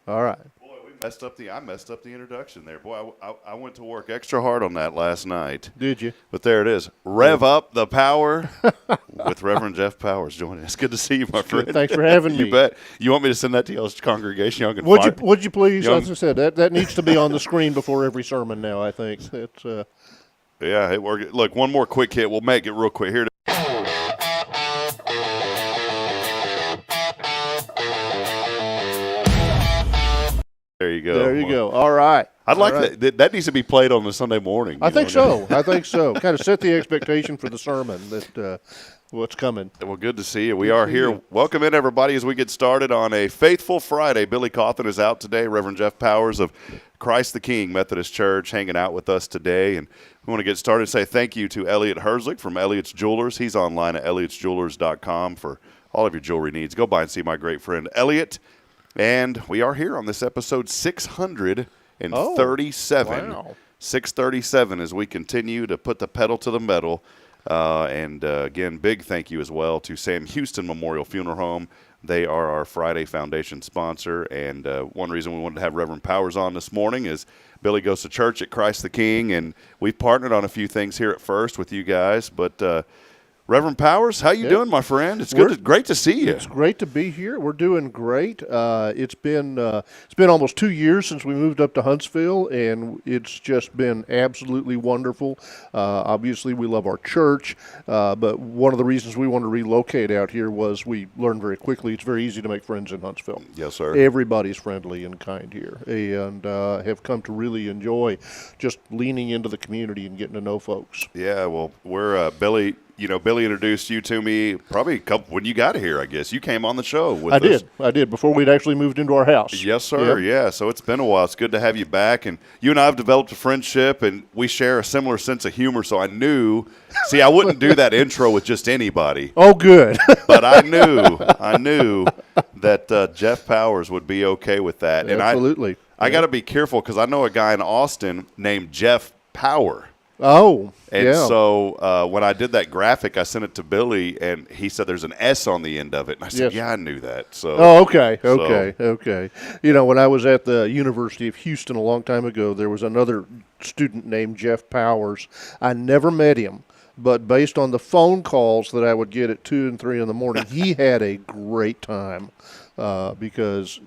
All right. Boy, I messed up the introduction there. Boy, I went to work extra hard on that last night. Did you? But there it is. Rev up the power with Reverend Jeff Powers joining us. Good to see you, my friend. Good. Thanks for having me. You bet. You want me to send that to y'all's congregation? Y'all can Would you please? As I said, that needs to be on the screen before every sermon now, I think. It's, Yeah, it worked. Look, one more quick hit. We'll make it real quick here. There you go. There you go. All right. I'd like that. That needs to be played on a Sunday morning. I think so. Kind of set the expectation for the sermon that what's coming. Well, good to see you. We are here. Welcome in, everybody, as we get started on a Faithful Friday. Billy Cawthon is out today. Reverend Jeff Powers of Christ the King Methodist Church hanging out with us today. And we want to get started and say thank you to Elliot Herzlich from Elliot's Jewelers. He's online at elliotsjewelers.com for all of your jewelry needs. Go by and see my great friend Elliot. And we are here on this episode 637. Wow. 637 as we continue to put the pedal to the metal. Again, big thank you as well to Sam Houston Memorial Funeral Home. They are our Friday Foundation sponsor. And one reason we wanted to have Reverend Powers on this morning is Billy goes to church at Christ the King. And we've partnered on a few things here at First with you guys. But Reverend Powers, how you doing, my friend? It's great to see you. It's great to be here. We're doing great. It's been almost 2 years since we moved up to Huntsville, and it's just been absolutely wonderful. Obviously, we love our church, but one of the reasons we wanted to relocate out here was we learned very quickly it's very easy to make friends in Huntsville. Yes, sir. Everybody's friendly and kind here, and have come to really enjoy just leaning into the community and getting to know folks. Yeah, well, we're Billy. You know, Billy introduced you to me probably a couple when you got here, I guess. You came on the show with us. I did, before we'd actually moved into our house. Yes, sir, yeah. So it's been a while. It's good to have you back. And you and I have developed a friendship, and we share a similar sense of humor, so I knew. See, I wouldn't do that intro with just anybody. Oh, good. But I knew that Jeff Powers would be okay with that. And absolutely. I got to be careful because I know a guy in Austin named Jeff Power. Oh, and so when I did that graphic, I sent it to Billy, and he said there's an S on the end of it. And I said, yeah, I knew that. So, okay. You know, when I was at the University of Houston a long time ago, there was another student named Jeff Powers. I never met him, but based on the phone calls that I would get at 2 and 3 in the morning, he had a great time because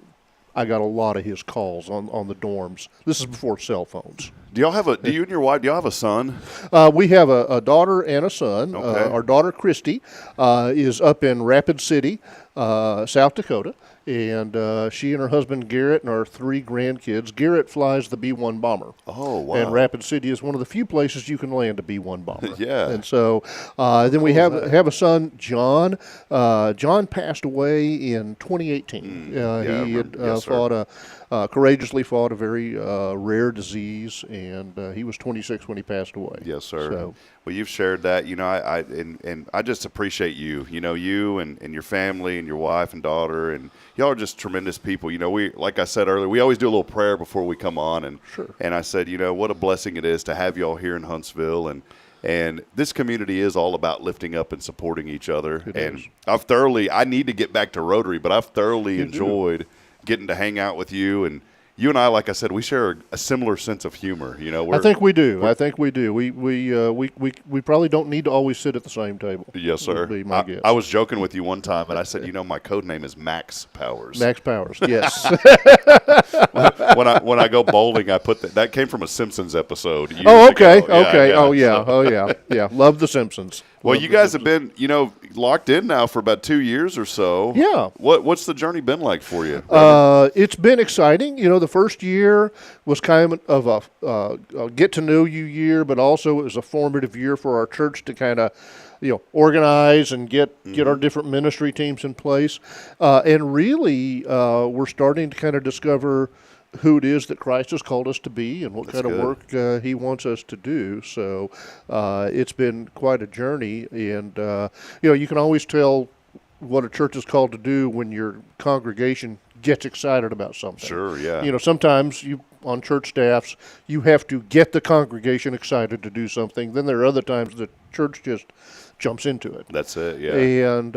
I got a lot of his calls on the dorms. This is before cell phones. Do you and your wife, do y'all have a son? We have a daughter and a son. Okay. Our daughter, Christy, is up in Rapid City, South Dakota, and she and her husband, Garrett, and our 3 grandkids. Garrett flies the B-1 bomber. Oh, wow. And Rapid City is one of the few places you can land a B-1 bomber. Yeah. And so then we have a son, John. John passed away in 2018. He had courageously fought a very rare disease, and he was 26 when he passed away. Yes, sir. So, well, you've shared that. You know, I just appreciate you. You know, you and your family and your wife and daughter, and y'all are just tremendous people. You know, like I said earlier, we always do a little prayer before we come on, and sure. And I said, you know, what a blessing it is to have y'all here in Huntsville, and this community is all about lifting up and supporting each other. I need to get back to Rotary, but I've thoroughly enjoyed getting to hang out with you. And you and I, like I said, we share a similar sense of humor. You know, I think we do. We probably don't need to always sit at the same table. Yes, sir. Would be my guess. I was joking with you one time, and I said, you know, my code name is Max Powers. Max Powers, yes. when I go bowling, I put that came from a Simpsons episode. Oh, okay. Yeah. Love the Simpsons. Well, you guys have been, you know, locked in now for about 2 years or so. Yeah. What's the journey been like for you? It's been exciting. You know, the first year was kind of a get-to-know-you year, but also it was a formative year for our church to kind of, you know, organize and get our different ministry teams in place. And really, we're starting to kind of discover who it is that Christ has called us to be and what kind of work he wants us to do. So it's been quite a journey. And, you know, you can always tell what a church is called to do when your congregation gets excited about something. Sure, yeah. You know, sometimes on church staffs, you have to get the congregation excited to do something. Then there are other times the church just jumps into it. That's it, yeah. And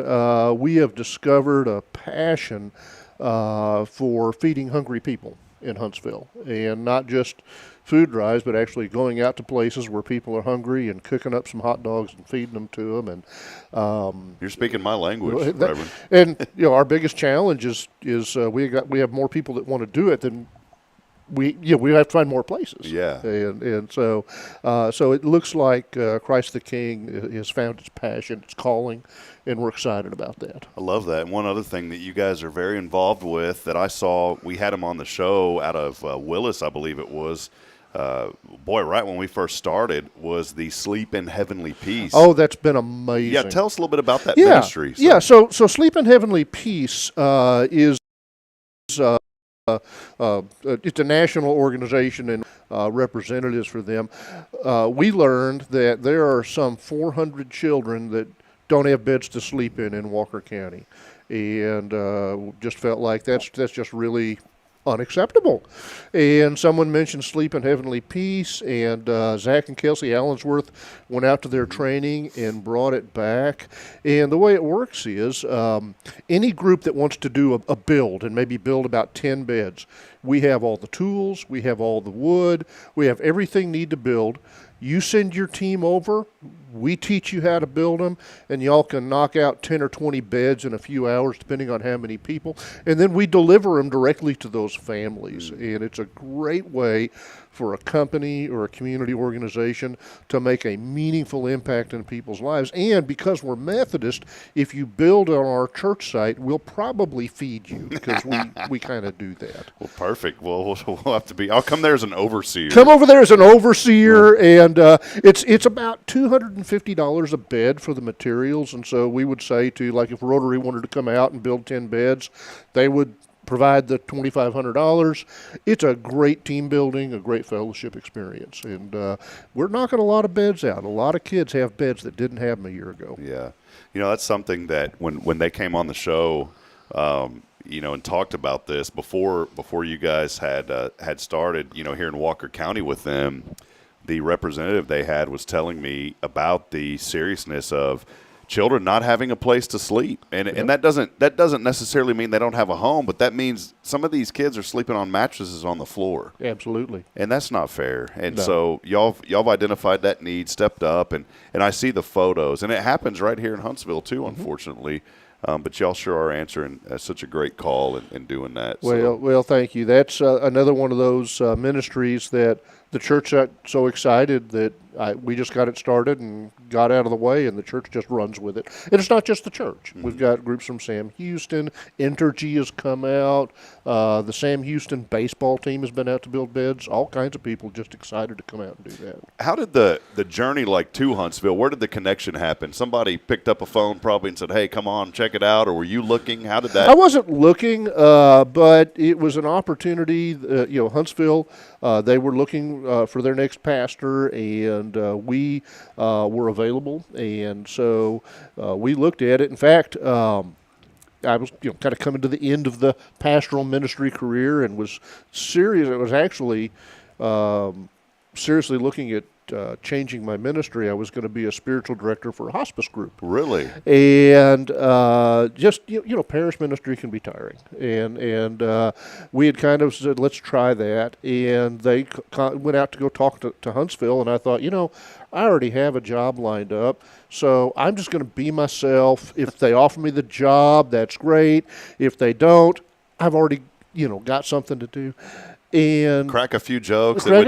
we have discovered a passion for feeding hungry people in Huntsville, and not just food drives, but actually going out to places where people are hungry and cooking up some hot dogs and feeding them to them. And You're speaking my language, Reverend. and our biggest challenge is we have more people that want to do it than we have to find more places. Yeah. And so it looks like Christ the King has found its passion, its calling, and we're excited about that. I love that. And one other thing that you guys are very involved with that I saw, we had him on the show out of Willis, I believe it was. Right when we first started, was the Sleep in Heavenly Peace. Oh, that's been amazing. Yeah, tell us a little bit about that ministry. Yeah, so Sleep in Heavenly Peace is it's a national organization and representatives for them. We learned that there are some 400 children that don't have beds to sleep in Walker County, and just felt like that's just really unacceptable. And someone mentioned Sleep in Heavenly Peace, and Zach and Kelsey Allensworth went out to their training and brought it back. And the way it works is any group that wants to do a build and maybe build about 10 beds, we have all the tools, we have all the wood, we have everything need to build. You send your team over, we teach you how to build them, and y'all can knock out 10 or 20 beds in a few hours, depending on how many people. And then we deliver them directly to those families. And it's a great way for a company or a community organization to make a meaningful impact in people's lives. And because we're Methodist, if you build on our church site, we'll probably feed you, because we kind of do that. Well, perfect. Well, we'll have to be. I'll come there as an overseer. Come over there as an overseer, and it's about $250 a bed for the materials. And so we would say to, like, if Rotary wanted to come out and build 10 beds, they would provide the $2,500. It's a great team building, a great fellowship experience, and we're knocking a lot of beds out. A lot of kids have beds that didn't have them a year ago. Yeah, that's something that when they came on the show, and talked about this before you guys had started, here in Walker County with them, the representative they had was telling me about the seriousness of children not having a place to sleep, and that doesn't necessarily mean they don't have a home, but that means some of these kids are sleeping on mattresses on the floor. Absolutely, and that's not fair. And no. So y'all have identified that need, stepped up, and I see the photos, and it happens right here in Huntsville too, unfortunately. But y'all sure are answering such a great call and doing that. Well, thank you. That's another one of those ministries that the church got so excited that we just got it started and got out of the way, and the church just runs with it. And it's not just the church. Mm-hmm. We've got groups from Sam Houston. Entergy has come out. The Sam Houston baseball team has been out to build beds. All kinds of people just excited to come out and do that. How did the journey to Huntsville, where did the connection happen? Somebody picked up a phone probably and said, hey, come on, check it out, or were you looking? How did that? I wasn't looking, but it was an opportunity. Huntsville, they were looking for their next pastor, and we were available, and so we looked at it. In fact, I was kind of coming to the end of the pastoral ministry career and was serious. I was actually seriously looking at changing my ministry. I was going to be a spiritual director for a hospice group. Really? And just parish ministry can be tiring, and we had kind of said, let's try that. And they went out to go talk to Huntsville, and I thought, I already have a job lined up, so I'm just going to be myself. If they offer me the job, that's great. If they don't, I've already got something to do. And crack a few jokes. They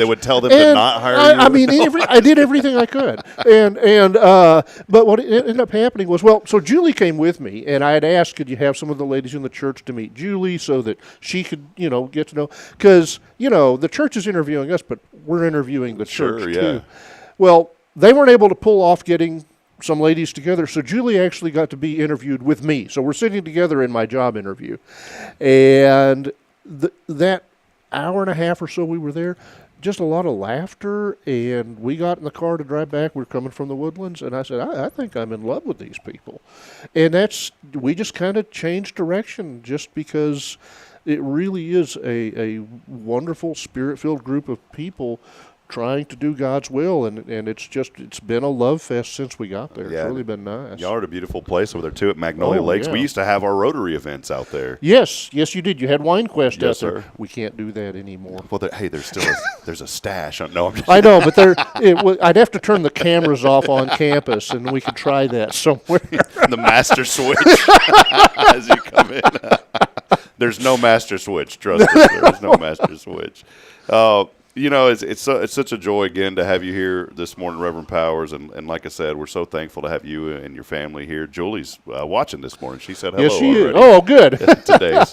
would tell them to not hire you. I mean, I did everything I could, but what ended up happening was, so Julie came with me, and I had asked, could you have some of the ladies in the church to meet Julie so that she could, get to know, because the church is interviewing us, but we're interviewing the church too. Well, they weren't able to pull off getting some ladies together, so Julie actually got to be interviewed with me. So we're sitting together in my job interview, and that hour and a half or so we were there, just a lot of laughter, and we got in the car to drive back. We were coming from the Woodlands, and I said, I think I'm in love with these people. And we just kind of changed direction just because it really is a wonderful, spirit-filled group of people trying to do God's will, and it's been a love fest since we got there. Yeah, it's really been nice. Y'all are at a beautiful place over there too at Magnolia Lakes. Yeah. We used to have our Rotary events out there. Yes, you did. You had Wine Quest out Yes, there. sir. We can't do that anymore. Well, there's still there's a stash. No, I'm just I know, but I'd have to turn the cameras off on campus, and we could try that somewhere. the master switch as you come in. There's no master switch. Trust me, there's no master switch. It's such a joy again to have you here this morning, Reverend Powers, and like I said, we're so thankful to have you and your family here. Julie's watching this morning. She said hello. Yes, she already is. Oh, good. today.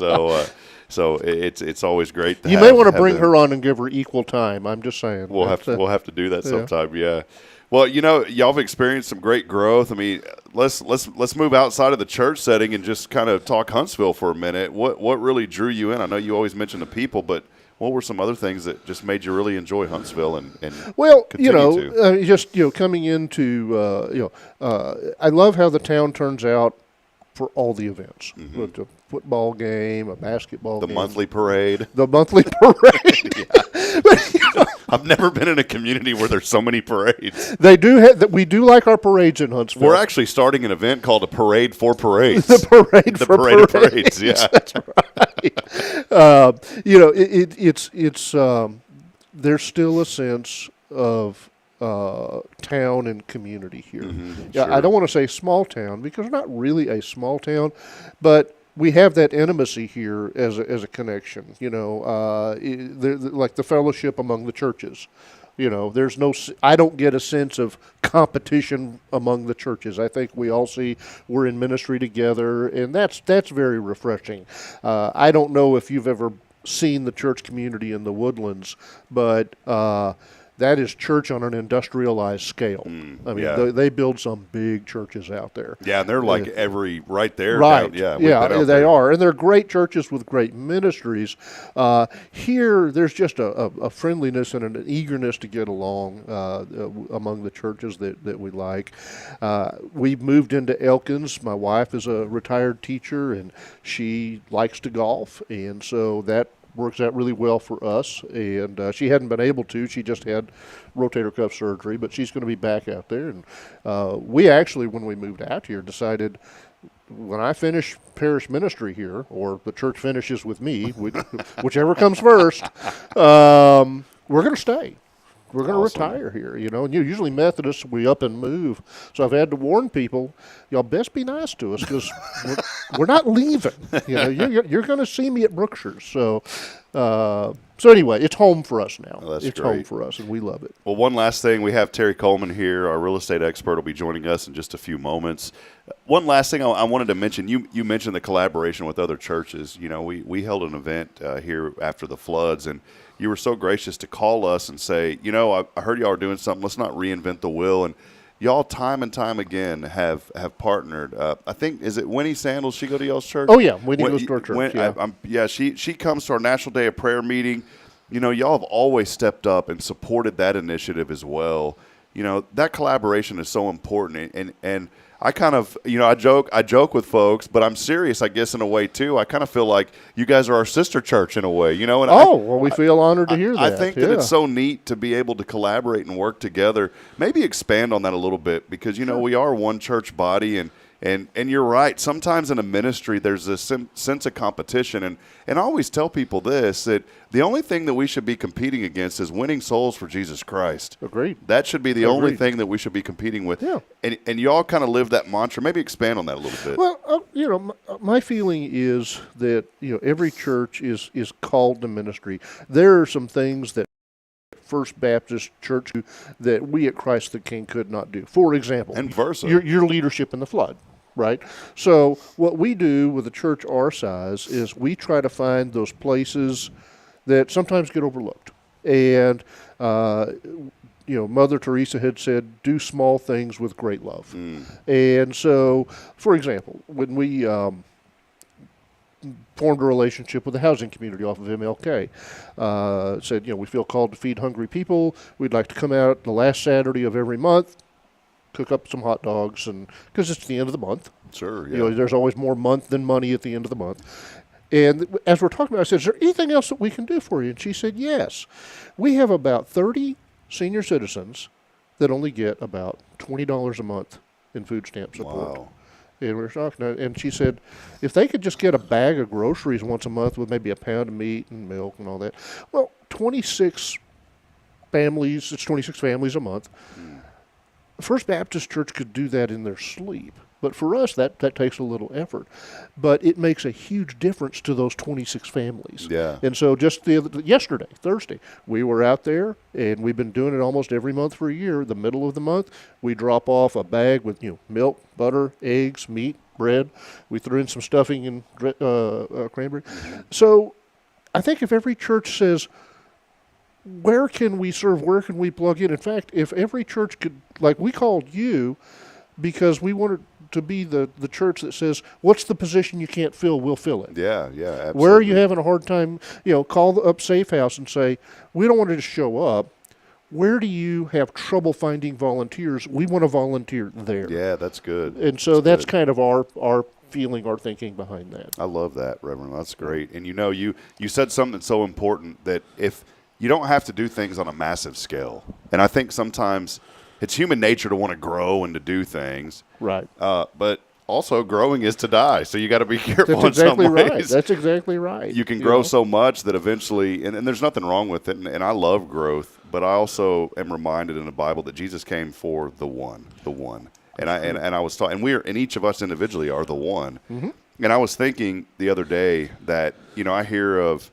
So it's always great. You may want to bring her on and give her equal time. I'm just saying. We'll have to do that sometime. Yeah. Well, y'all have experienced some great growth. I mean, let's move outside of the church setting and just kind of talk Huntsville for a minute. What really drew you in? I know you always mention the people, but what were some other things that just made you really enjoy Huntsville and continue to? Coming into I love how the town turns out for all the events. Mm-hmm. With the football game, a basketball game. The monthly parade. The monthly parade. I've never been in a community where there's so many parades. They do have. We do like our parades in Huntsville. We're actually starting an event called a Parade for Parades. The Parade the for Parade of Parades. Parades. Yeah, that's right. There's still a sense of town and community here. Mm-hmm, Yeah, sure. I don't want to say small town because we're not really a small town, but we have that intimacy here as a connection. Like the fellowship among the churches. There's I don't get a sense of competition among the churches. I think we all see we're in ministry together, and that's very refreshing. I don't know if you've ever seen the church community in the Woodlands, but that is church on an industrialized scale. I mean, they build some big churches out there. Yeah, and they're like right there. Right. Down, they are. And they're great churches with great ministries. Here, there's just a friendliness and an eagerness to get along among the churches that we like. We've moved into Elkins. My wife is a retired teacher, and she likes to golf. And so that works out really well for us, and she hadn't been able to. She just had rotator cuff surgery, but she's going to be back out there. And we actually, when we moved out here, decided when I finish parish ministry here, or the church finishes with me, whichever comes first, we're going to stay. We're going to retire here, and usually Methodists, we up and move. So I've had to warn people, y'all best be nice to us because we're not leaving. You're going to see me at Brookshire's. So anyway, it's home for us now. Oh, that's it's great. home for us, and we love it. Well, one last thing. We have Terry Coleman here. Our real estate expert will be joining us in just a few moments. One last thing I wanted to mention. You mentioned the collaboration with other churches. We held an event here after the floods, and you were so gracious to call us and say, I heard y'all are doing something. Let's not reinvent the wheel. And y'all time and time again have partnered. I think, is it Winnie Sandals? She go to y'all's church? Oh, yeah. Winnie goes to our church. She comes to our National Day of Prayer meeting. Y'all have always stepped up and supported that initiative as well. That collaboration is so important. And I kind of, I joke with folks, but I'm serious, I guess, in a way, too. I kind of feel like you guys are our sister church in a way, And we feel honored to hear that. I think that it's so neat to be able to collaborate and work together. Maybe expand on that a little bit because, we are one church body, and you're right. Sometimes in a ministry, there's this sense of competition. And I always tell people this, that the only thing that we should be competing against is winning souls for Jesus Christ. Agreed. That should be the only thing that we should be competing with. Yeah. And you all kind of live that mantra. Maybe expand on that a little bit. Well, my feeling is that, every church is called to ministry. There are some things that First Baptist Church that we at Christ the King could not do. For example, and versa. Your leadership in the flood. Right? So what we do with a church our size is we try to find those places that sometimes get overlooked. And, Mother Teresa had said, do small things with great love. And so, for example, when we formed a relationship with the housing community off of MLK, said, we feel called to feed hungry people. We'd like to come out the last Saturday of every month, cook up some hot dogs, and because it's the end of the month. Sure, yeah. There's always more month than money at the end of the month. And as we're talking about, I said, is there anything else that we can do for you? And she said, yes. We have about 30 senior citizens that only get about $20 a month in food stamp support. Wow. And we were talking, and she said, if they could just get a bag of groceries once a month with maybe a pound of meat and milk and all that, well, 26 families, it's 26 families a month. First Baptist Church could do that in their sleep. But for us, that takes a little effort. But it makes a huge difference to those 26 families. Yeah. And so just yesterday, Thursday, we were out there, and we've been doing it almost every month for a year. The middle of the month, we drop off a bag with milk, butter, eggs, meat, bread. We threw in some stuffing and cranberry. So I think if every church says, where can we serve, where can we plug in? In fact, if every church could, like we called you because we wanted to be the church that says, what's the position you can't fill, we'll fill it. Yeah, absolutely. Where are you having a hard time, call up Safe House and say, we don't want to just show up. Where do you have trouble finding volunteers? We want to volunteer there. Yeah, that's good. And so that's kind of our feeling, our thinking behind that. I love that, Reverend. That's great. And you said something so important that if you don't have to do things on a massive scale. And I think sometimes it's human nature to want to grow and to do things. Right. But also growing is to die. So you got to be careful That's exactly in some ways. right. That's exactly right. You can grow so much that eventually, and there's nothing wrong with it. And I love growth, but I also am reminded in the Bible that Jesus came for the one. And I was taught, and each of us individually are the one. Mm-hmm. And I was thinking the other day that, I hear of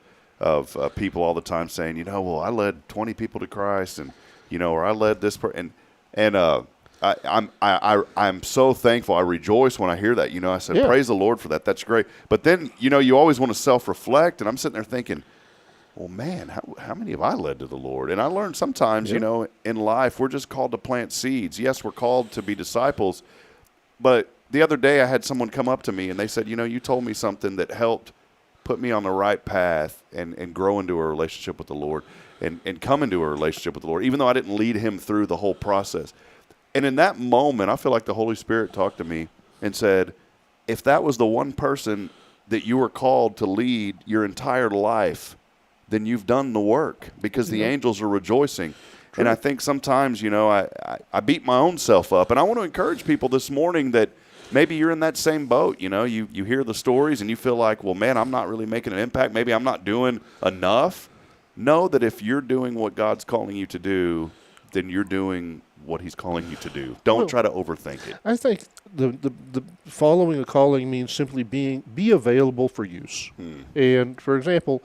people all the time saying, well, I led 20 people to Christ, and or I led this person, and I'm so thankful. I rejoice when I hear that. I said, praise the Lord for that. That's great. But then you always want to self-reflect, and I'm sitting there thinking, well, man, how many have I led to the Lord? And I learned sometimes, in life, we're just called to plant seeds. Yes, we're called to be disciples, but the other day I had someone come up to me and they said, you told me something that helped put me on the right path and grow into a relationship with the Lord and come into a relationship with the Lord, even though I didn't lead him through the whole process. And in that moment, I feel like the Holy Spirit talked to me and said, if that was the one person that you were called to lead your entire life, then you've done the work because the angels are rejoicing. True. And I think sometimes, I beat my own self up. And I want to encourage people this morning that maybe you're in that same boat. You hear the stories and you feel like, well, man, I'm not really making an impact. Maybe I'm not doing enough. Know that if you're doing what God's calling you to do, then you're doing what he's calling you to do. Don't try to overthink it. I think the following a calling means simply be available for use. And, for example,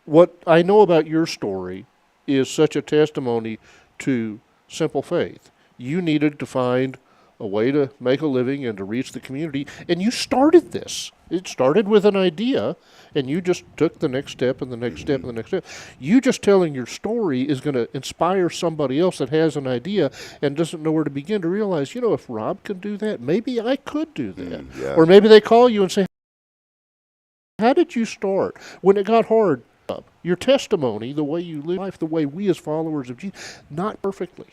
what I know about your story is such a testimony to simple faith. You needed to find a way to make a living and to reach the community, and you started this. It started with an idea, and you just took the next step and the next step and the next step. You just telling your story is going to inspire somebody else that has an idea and doesn't know where to begin to realize, if Rob can do that, maybe I could do that. Yeah. Or maybe they call you and say, how did you start? When it got hard, your testimony, the way you live life, the way we as followers of Jesus, not perfectly.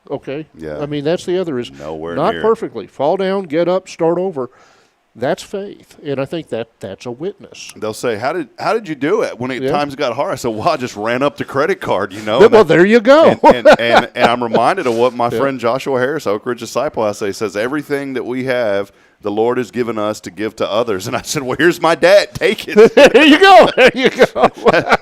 Okay? Yeah. I mean, that's the other is nowhere not near. Perfectly. Fall down, get up, start over. That's faith. And I think that's a witness. They'll say, how did you do it when times got hard? I said, well, I just ran up the credit card, Well, there you go. and I'm reminded of what my friend Joshua Harris, Oak Ridge Disciple, I say, says, everything that we have, the Lord has given us to give to others. And I said, well, here's my debt. Take it. There you go. There you go.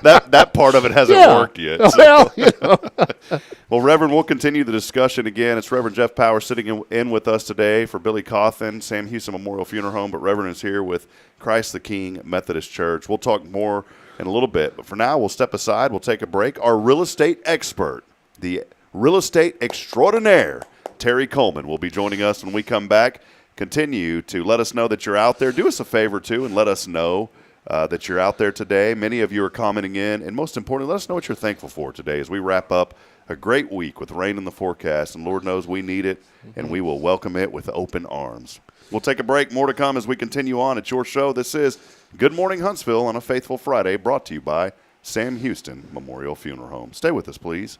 that part of it hasn't worked yet. So. Well, Well, Reverend, we'll continue the discussion again. It's Reverend Jeff Power sitting in with us today for Billy Cawthon, Sam Houston Memorial Funeral Home, but Reverend is here with Christ the King Methodist Church. We'll talk more in a little bit, but for now, we'll step aside. We'll take a break. Our real estate expert, the real estate extraordinaire, Terry Coleman, will be joining us when we come back. Continue to let us know that you're out there. Do us a favor, too, and let us know that you're out there today. Many of you are commenting in, and most importantly, let us know what you're thankful for today as we wrap up a great week with rain in the forecast, and Lord knows we need it, and we will welcome it with open arms. We'll take a break. More to come as we continue on. It's your show. This is Good Morning Huntsville on a Faithful Friday, brought to you by Sam Houston Memorial Funeral Home. Stay with us, please.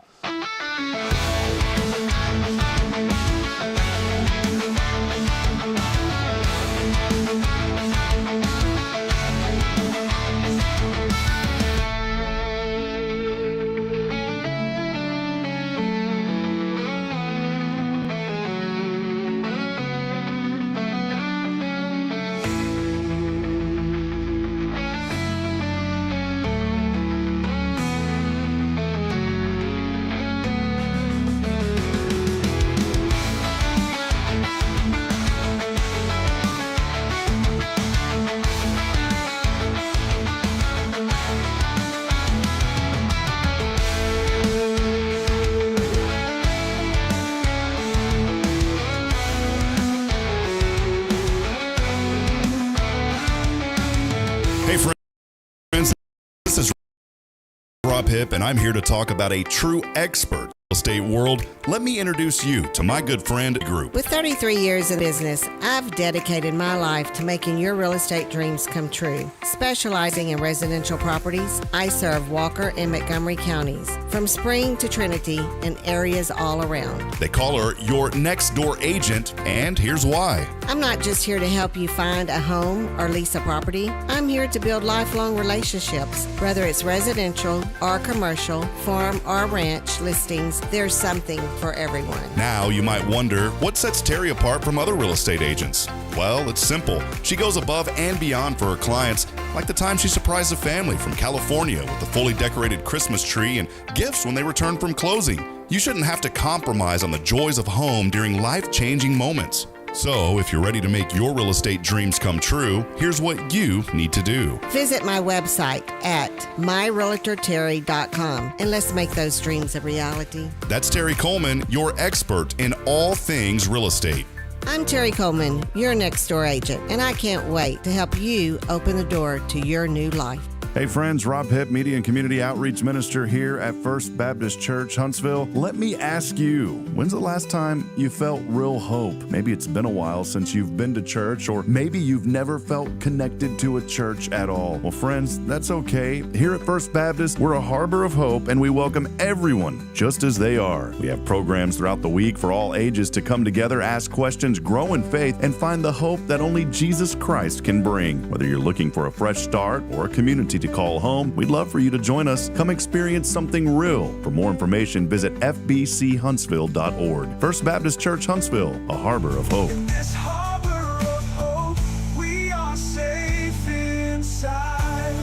Rob Hipp, and I'm here to talk about a true expert in the real estate world. Let me introduce you to my good friend group. With 33 years in business, I've dedicated my life to making your real estate dreams come true. Specializing in residential properties, I serve Walker and Montgomery counties, from Spring to Trinity and areas all around. They call her your next door agent, and here's why. I'm not just here to help you find a home or lease a property. I'm here to build lifelong relationships. Whether it's residential or commercial, farm or ranch listings, there's something for everyone. Now you might wonder, what sets Terry apart from other real estate agents? Well, it's simple. She goes above and beyond for her clients, like the time she surprised a family from California with a fully decorated Christmas tree and gifts when they returned from closing. You shouldn't have to compromise on the joys of home during life-changing moments. So, if you're ready to make your real estate dreams come true, here's what you need to do. Visit my website at myrealtorterry.com and let's make those dreams a reality. That's Terry Coleman, your expert in all things real estate. I'm Terry Coleman, your next door agent, and I can't wait to help you open the door to your new life. Hey friends, Rob Hipp, Media and Community Outreach Minister here at First Baptist Church, Huntsville. Let me ask you, when's the last time you felt real hope? Maybe it's been a while since you've been to church, or maybe you've never felt connected to a church at all. Well, friends, that's okay. Here at First Baptist, we're a harbor of hope, and we welcome everyone just as they are. We have programs throughout the week for all ages to come together, ask questions, grow in faith, and find the hope that only Jesus Christ can bring. Whether you're looking for a fresh start or a community to call home, we'd love for you to join us. Come experience something real. For more information, visit fbchuntsville.org. First Baptist Church Huntsville, a harbor of hope. In this harbor of hope, we are safe inside.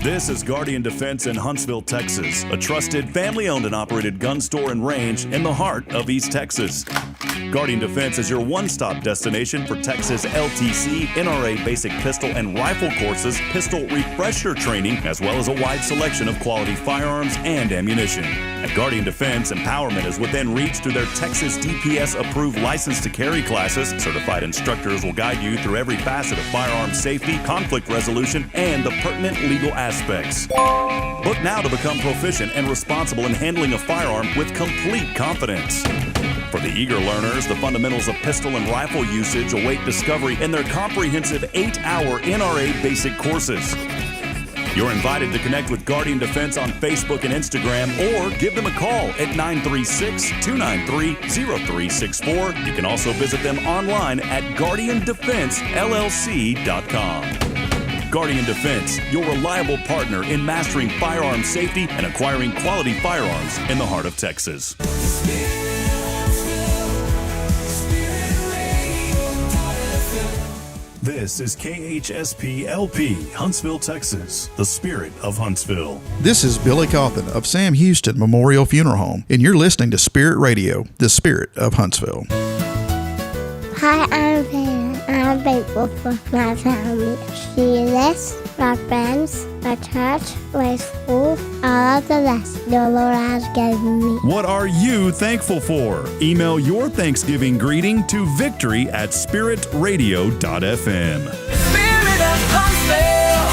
This is Guardian Defense in Huntsville, Texas, a trusted family-owned and operated gun store and range in the heart of East Texas. Guardian Defense is your one-stop destination for Texas LTC, NRA basic pistol and rifle courses, pistol refresher training, as well as a wide selection of quality firearms and ammunition. At Guardian Defense, empowerment is within reach through their Texas DPS-approved license to carry classes. Certified instructors will guide you through every facet of firearm safety, conflict resolution, and the pertinent legal aspects. Book now to become proficient and responsible in handling a firearm with complete confidence. For the eager learners, the fundamentals of pistol and rifle usage await discovery in their comprehensive 8-hour NRA basic courses. You're invited to connect with Guardian Defense on Facebook and Instagram, or give them a call at 936-293-0364. You can also visit them online at guardiandefensellc.com. Guardian Defense, your reliable partner in mastering firearm safety and acquiring quality firearms in the heart of Texas. This is KHSP-LP, Huntsville, Texas, the spirit of Huntsville. This is Billy Coffin of Sam Houston Memorial Funeral Home, and you're listening to Spirit Radio, the spirit of Huntsville. Hi, I'm Pam. I'm thankful for my family, Jesus, my friends, my church, my school, all of the lessons the Lord has given me. What are you thankful for? Email your Thanksgiving greeting to victory@spiritradio.fm. Spirit of Huntsville,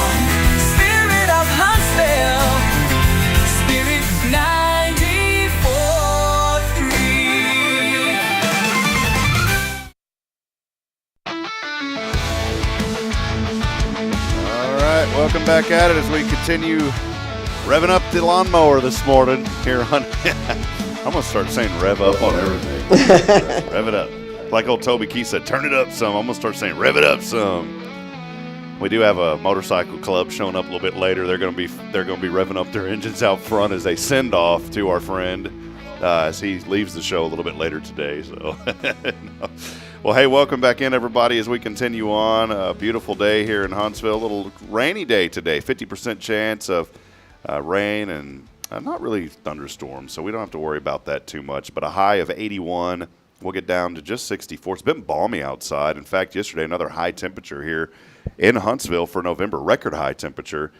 Spirit of Huntsville, Spirit 94.3. All right, welcome back at it as we continue revving up the lawnmower this morning here on. I'm going to start saying rev up on everything. Rev it up. Like old Toby Keith said, turn it up some. I'm going to start saying rev it up some. We do have a motorcycle club showing up a little bit later. They're going to be revving up their engines out front as they send off to our friend as he leaves the show a little bit later today. So, well, hey, welcome back in, everybody, as we continue on. A beautiful day here in Huntsville. A little rainy day today. 50% chance of rain and not really thunderstorms, so we don't have to worry about that too much. But a high of 81. We'll get down to just 64. It's been balmy outside. In fact, yesterday, another high temperature here in Huntsville for November, record high temperature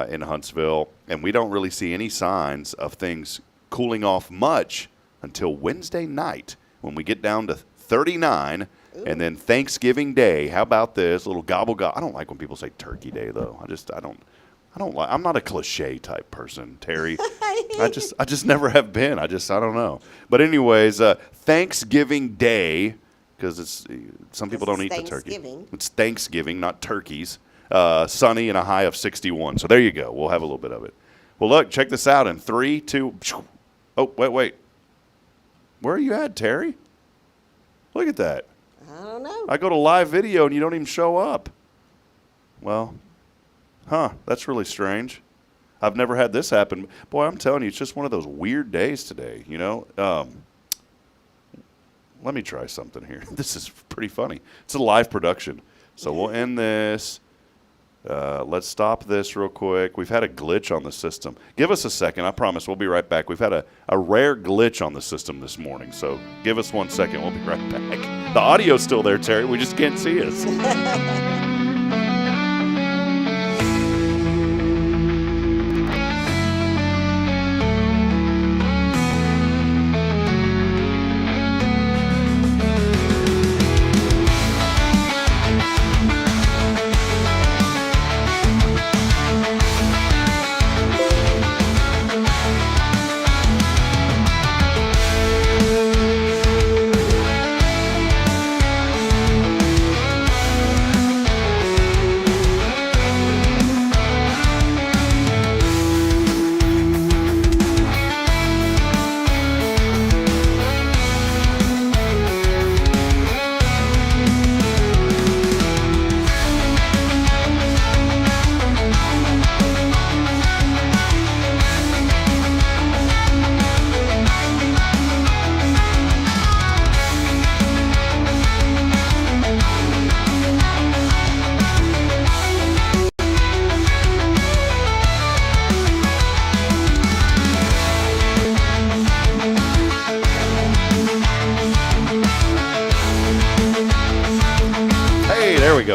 in Huntsville. And we don't really see any signs of things cooling off much until Wednesday night when we get down to 39. Ooh. And then Thanksgiving Day. How about this? A little gobble gobble. I don't like when people say Turkey Day, though. I I'm not a cliche type person, Terry. I just never have been. I don't know. But anyways, Thanksgiving Day, because some people don't eat the turkey. It's Thanksgiving, not turkeys. Sunny and a high of 61. So there you go. We'll have a little bit of it. Well, look, check this out. In 3, 2. Oh, wait. Where are you at, Terry? Look at that. I don't know. I go to live video and you don't even show up. Well, that's really strange. I've never had this happen. Boy, I'm telling you, it's just one of those weird days today, you know. Let me try something here. This is pretty funny. It's a live production. So we'll end this. Let's stop this real quick. We've had a glitch on the system. Give us a second. I promise we'll be right back. We've had a rare glitch on the system this morning. So give us 1 second. We'll be right back. The audio's still there, Terry. We just can't see us.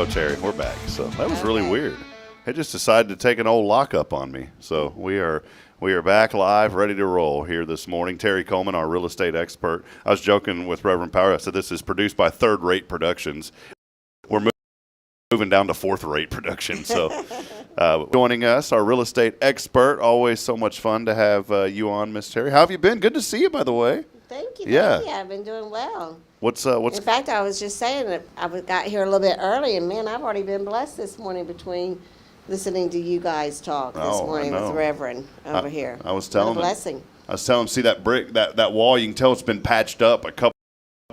Terry, we're back. So that was really weird. It just decided to take an old lockup on me. So we are back live, ready to roll here this morning. Terry Coleman, our real estate expert. I was joking with Reverend Power. I said this is produced by Third Rate Productions. We're moving down to Fourth Rate Production. So joining us, our real estate expert. Always so much fun to have you on, Miss Terry. How have you been? Good to see you, by the way. Thank you. Yeah. Thank you. I've been doing well. What's In fact, I was just saying that I got here a little bit early, and man, I've already been blessed this morning between listening to you guys talk this morning with Reverend over here. I was telling him. Blessing. I was telling him, see that brick, that wall, you can tell it's been patched up a couple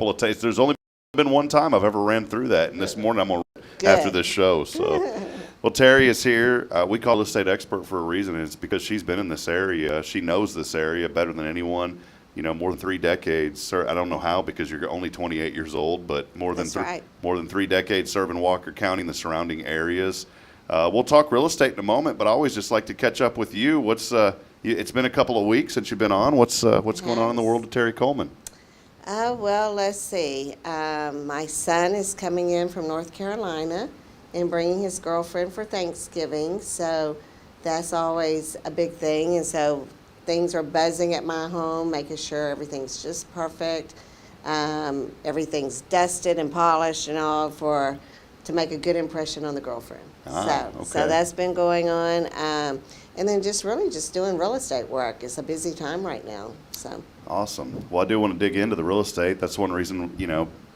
of times. There's only been one time I've ever ran through that, and this morning I'm going to after this show. So, well, Terry is here. We call real estate expert for a reason, and it's because she's been in this area. She knows this area better than anyone. You know, more than 3 decades. Sir, I don't know how because you're only 28 years old, but more than 3 decades serving Walker County and the surrounding areas. We'll talk real estate in a moment, but I always just like to catch up with you. It's been a couple of weeks since you've been on. What's going on in the world of Terry Coleman? Well, let's see. My son is coming in from North Carolina and bringing his girlfriend for Thanksgiving, so that's always a big thing. And so things are buzzing at my home, making sure everything's just perfect. Everything's dusted and polished and all to make a good impression on the girlfriend. So that's been going on. And then just doing real estate work. It's a busy time right now. So awesome. Well, I do want to dig into the real estate. That's one reason,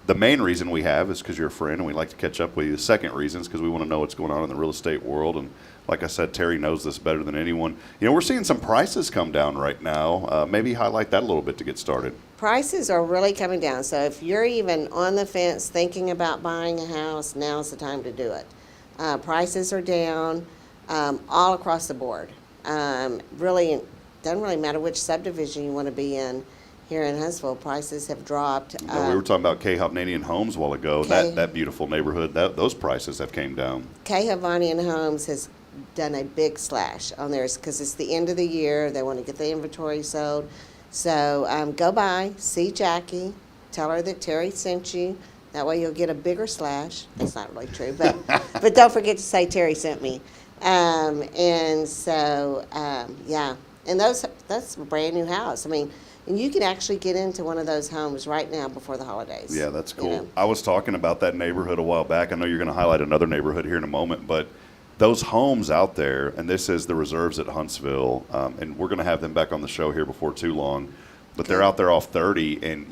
the main reason we have is because you're a friend and we like to catch up with you. The second reason is because we want to know what's going on in the real estate world. And like I said, Terry knows this better than anyone. We're seeing some prices come down right now. Maybe highlight that a little bit to get started. Prices are really coming down. So if you're even on the fence thinking about buying a house, now's the time to do it. Prices are down all across the board. Really, it doesn't really matter which subdivision you want to be in. Here in Huntsville, prices have dropped. We were talking about K. Hovnanian Homes a while ago. That beautiful neighborhood, those prices have came down. K. Hovnanian Homes has done a big slash on theirs because it's the end of the year. They want to get the inventory sold. So go by, see Jackie, tell her that Terry sent you. That way you'll get a bigger slash. That's not really true, but don't forget to say Terry sent me. And that's a brand new house. I mean, and you can actually get into one of those homes right now before the holidays. Yeah, that's cool. I was talking about that neighborhood a while back. I know you're going to highlight another neighborhood here in a moment, but those homes out there, and this is the reserves at Huntsville, and we're going to have them back on the show here before too long. But they're out there off 30, and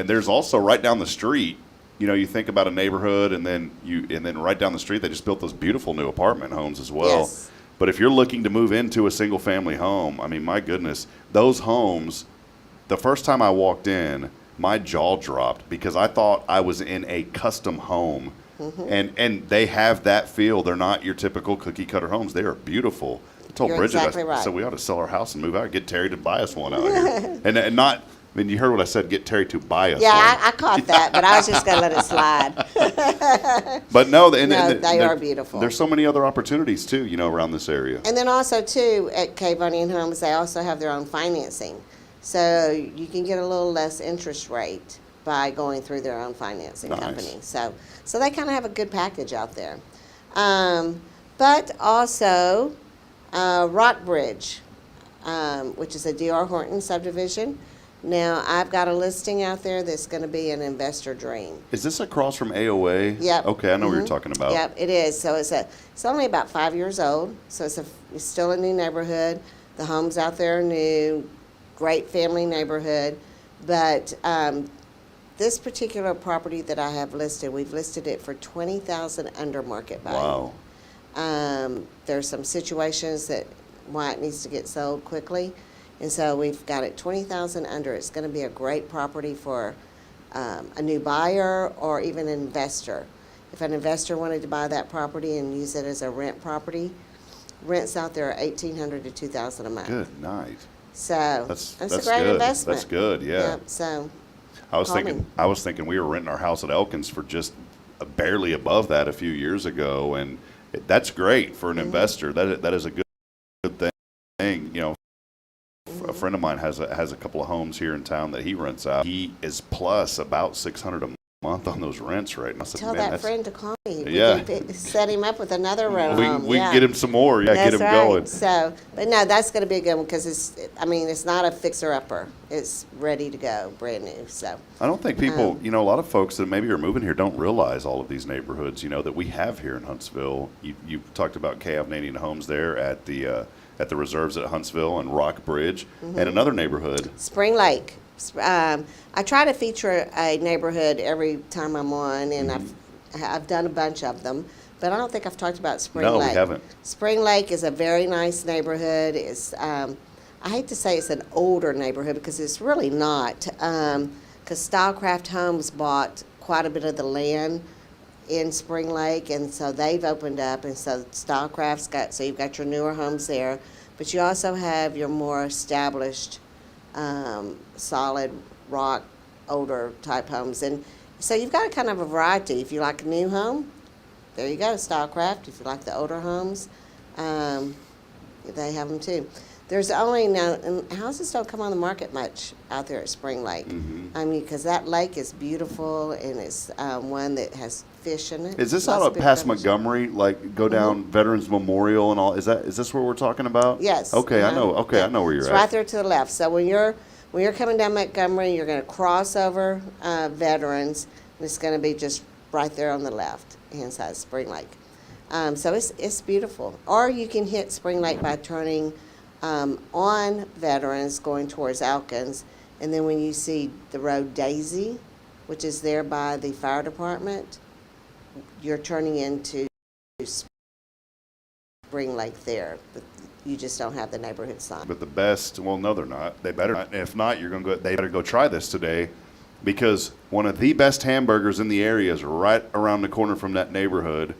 there's also right down the street. You think about a neighborhood, and then right down the street they just built those beautiful new apartment homes as well. Yes. But if you're looking to move into a single family home, I mean, my goodness, those homes. The first time I walked in, my jaw dropped because I thought I was in a custom home. And they have that feel. They're not your typical cookie cutter homes. They are beautiful. I told You're Bridget, exactly right. so we ought to sell our house and move out, get Terry to buy us one out here. and not, I mean, you heard what I said, get Terry to buy us one. I caught that, but I was just going to let it slide. But no, they are beautiful. There's so many other opportunities too, around this area. And then also, too, at Cave Onion Homes, they also have their own financing. So you can get a little less interest rate by going through their own financing company. So they kind of have a good package out there. But also, Rockbridge, which is a D.R. Horton subdivision. Now, I've got a listing out there that's going to be an investor dream. Is this across from AOA? Yep. Okay, I know what you're talking about. Yep, it is. So it's only about 5 years old. So it's still a new neighborhood. The homes out there are new, great family neighborhood. But this particular property that I have listed, we've listed it for $20,000 under market value. Wow. There's some situations why it needs to get sold quickly, and so we've got it $20,000 under. It's going to be a great property for a new buyer or even an investor. If an investor wanted to buy that property and use it as a rent property, rents out there are $1,800 to $2,000 a month. Good night. So That's a great good. investment. That's good. Yeah. Yep, so. I was thinking we were renting our house at Elkins for just barely above that a few years ago, and that's great for an investor. That is a good thing. A friend of mine has a couple of homes here in town that he rents out. He is plus about $600 a month on those rents right now. Tell that friend to call me. Yeah. We can set him up with another rental home. We can get him some more. Yeah, That's get him right. going. So, but no, that's going to be a good one because it's not a fixer-upper. It's ready to go, brand new. So I don't think people, a lot of folks that maybe are moving here don't realize all of these neighborhoods, that we have here in Huntsville. You talked about Canadian homes there at the reserves at Huntsville and Rockbridge, and another neighborhood. Spring Lake. I try to feature a neighborhood every time I'm on, and I've done a bunch of them, but I don't think I've talked about Spring Lake. No, we haven't. Spring Lake is a very nice neighborhood. It's I hate to say it's an older neighborhood because it's really not, because Stylecraft Homes bought quite a bit of the land in Spring Lake, and so they've opened up, and so Stylecraft's so you've got your newer homes there, but you also have your more established solid rock, older type homes. And so you've got kind of a variety. If you like a new home, there you go, Stylecraft. If you like the older homes, they have them too. There's only now, and houses don't come on the market much out there at Spring Lake. I mean, because that lake is beautiful, and it's one that has fish in it. Is this Lots out of big past fish. Montgomery, like go down Veterans Memorial and all? Is this what we're talking about? Yes. Okay, I know. Okay, Yeah. I know where you're It's at. right there to the left. So when you're coming down Montgomery, you're going to cross over Veterans, and it's going to be just right there on the left hand side of Spring Lake. So it's beautiful. Or you can hit Spring Lake by turning on Veterans going towards Elkins, and then when you see the road Daisy, which is there by the fire department, you're turning into Spring Lake there. But you just don't have the neighborhood sign. But the best, well, no, they're not. They better not. If not, they better go try this today, because one of the best hamburgers in the area is right around the corner from that neighborhood,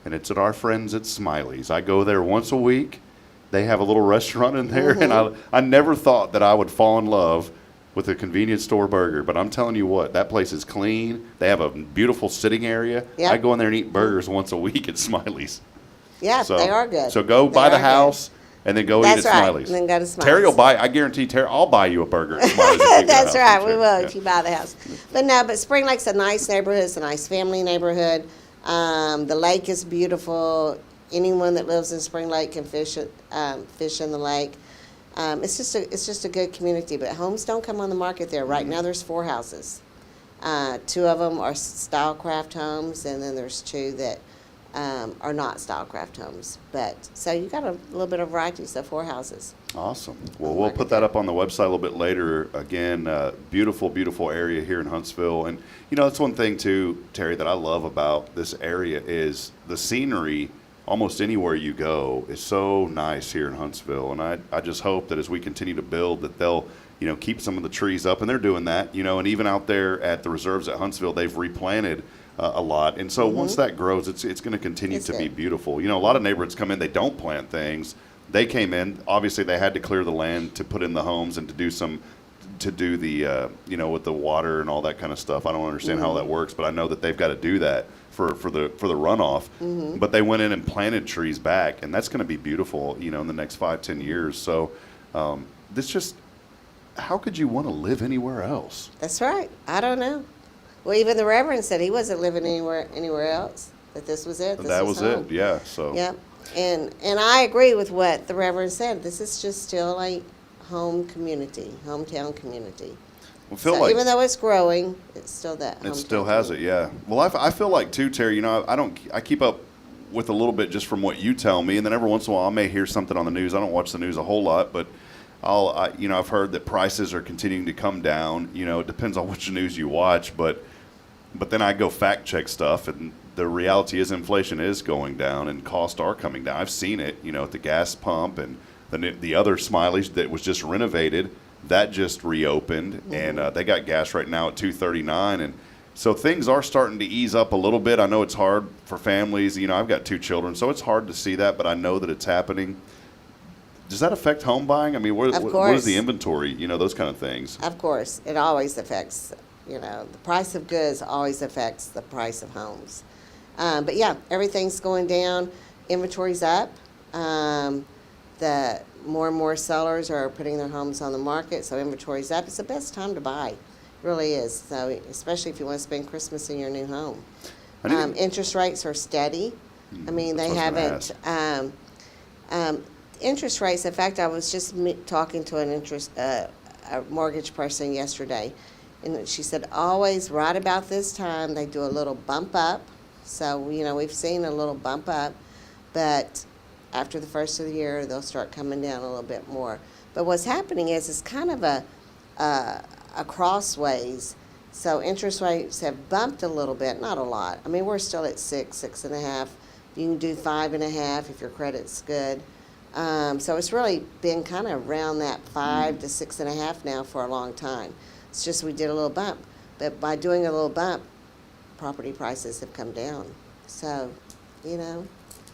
and it's at our friends at Smiley's. I go there once a week. They have a little restaurant in there, and I never thought that I would fall in love with a convenience store burger, but I'm telling you what, that place is clean. They have a beautiful sitting area. Yep. I go in there and eat burgers once a week at Smiley's. Yeah, So, they are good. So go They buy the are good. house and then go That's eat at right, Smiley's. and then go to Smiley's. Terry will buy. I guarantee Terry, I'll buy you a burger at Smiley's. if you get a That's house right, with we Terry. will Yeah. if you buy the house. But Spring Lake's a nice neighborhood. It's a nice family neighborhood. The lake is beautiful. Anyone that lives in Spring Lake can fish in the lake. It's just a good community. But homes don't come on the market there. Right now, there's 4 houses. 2 of them are Stylecraft homes, and then there's 2 that are not Stylecraft homes. But so you got a little bit of variety, so 4 houses. Awesome. Well, we'll put that up on the website a little bit later. Again, beautiful, beautiful area here in Huntsville. And, you know, that's one thing, too, Terry, that I love about this area is the scenery. Almost anywhere you go is so nice here in Huntsville. And I just hope that as we continue to build that they'll, you know, keep some of the trees up. And they're doing that, you know, and even out there at the reserves at Huntsville, they've replanted a lot. And so once that grows, it's going to continue to be beautiful. You know, a lot of neighborhoods come in, they don't plant things. They came in, obviously they had to clear the land to put in the homes and to do the, you know, with the water and all that kind of stuff. I don't understand how that works, but I know that they've got to do that for the runoff. But they went in and planted trees back, and that's going to be beautiful, you know, in the next 5-10 years. So this just, how could you want to live anywhere else? That's right. I don't know. Well, even the Reverend said he wasn't living anywhere else, that this was it. That was home. it, yeah. So. Yep. And I agree with what the Reverend said. This is just still a home community, hometown community. So even though it's growing, it's still that. It still has it, yeah. Well, I feel like too, Terry. You know, I keep up with a little bit just from what you tell me, and then every once in a while I may hear something on the news. I don't watch the news a whole lot, but you know, I've heard that prices are continuing to come down. You know, it depends on which news you watch, but then I go fact check stuff, and the reality is inflation is going down and costs are coming down. I've seen it, you know, at the gas pump and the other Smiley's that was just renovated, that just reopened, and they got gas right now at $2.39, and so things are starting to ease up a little bit. I know it's hard for families. You know, I've got 2 children, so it's hard to see that, but I know that it's happening. Does that affect home buying? I mean, what is the inventory? You know, those kind of things. Of course, it always affects. You know, the price of goods always affects the price of homes. But yeah, everything's going down. Inventory's up. The more and more sellers are putting their homes on the market, so inventory's up. It's the best time to buy. It really is. So especially if you want to spend Christmas in your new home. Interest rates are steady. I mean, they haven't. Interest rates. In fact, I was just talking to a mortgage person yesterday. And she said, always right about this time, they do a little bump up. So, you know, we've seen a little bump up, but after the first of the year, they'll start coming down a little bit more. But what's happening is it's kind of a crossways. So interest rates have bumped a little bit, not a lot. I mean, we're still at 6.5. You can do 5.5 if your credit's good. So it's really been kind of around that 5 to 6.5 now for a long time. It's just we did a little bump, but by doing a little bump, property prices have come down. So, you know,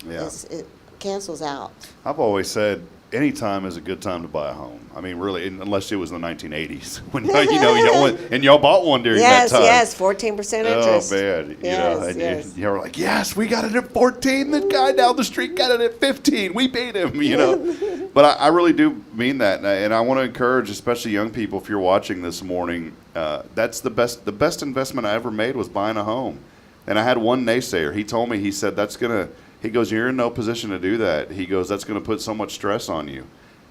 it cancels out. I've always said any time is a good time to buy a home. I mean, really, unless it was in the 1980s when you know, and y'all bought one during that time. Yes, 14% interest. Oh man, you were like, yes, we got it at 14. The guy down the street got it at 15. We paid him, you know. But I really do mean that, and I want to encourage, especially young people, if you're watching this morning, that's the best investment I ever made was buying a home. And I had one naysayer. He told me, he said, he goes, you're in no position to do that. He goes, that's going to put so much stress on you.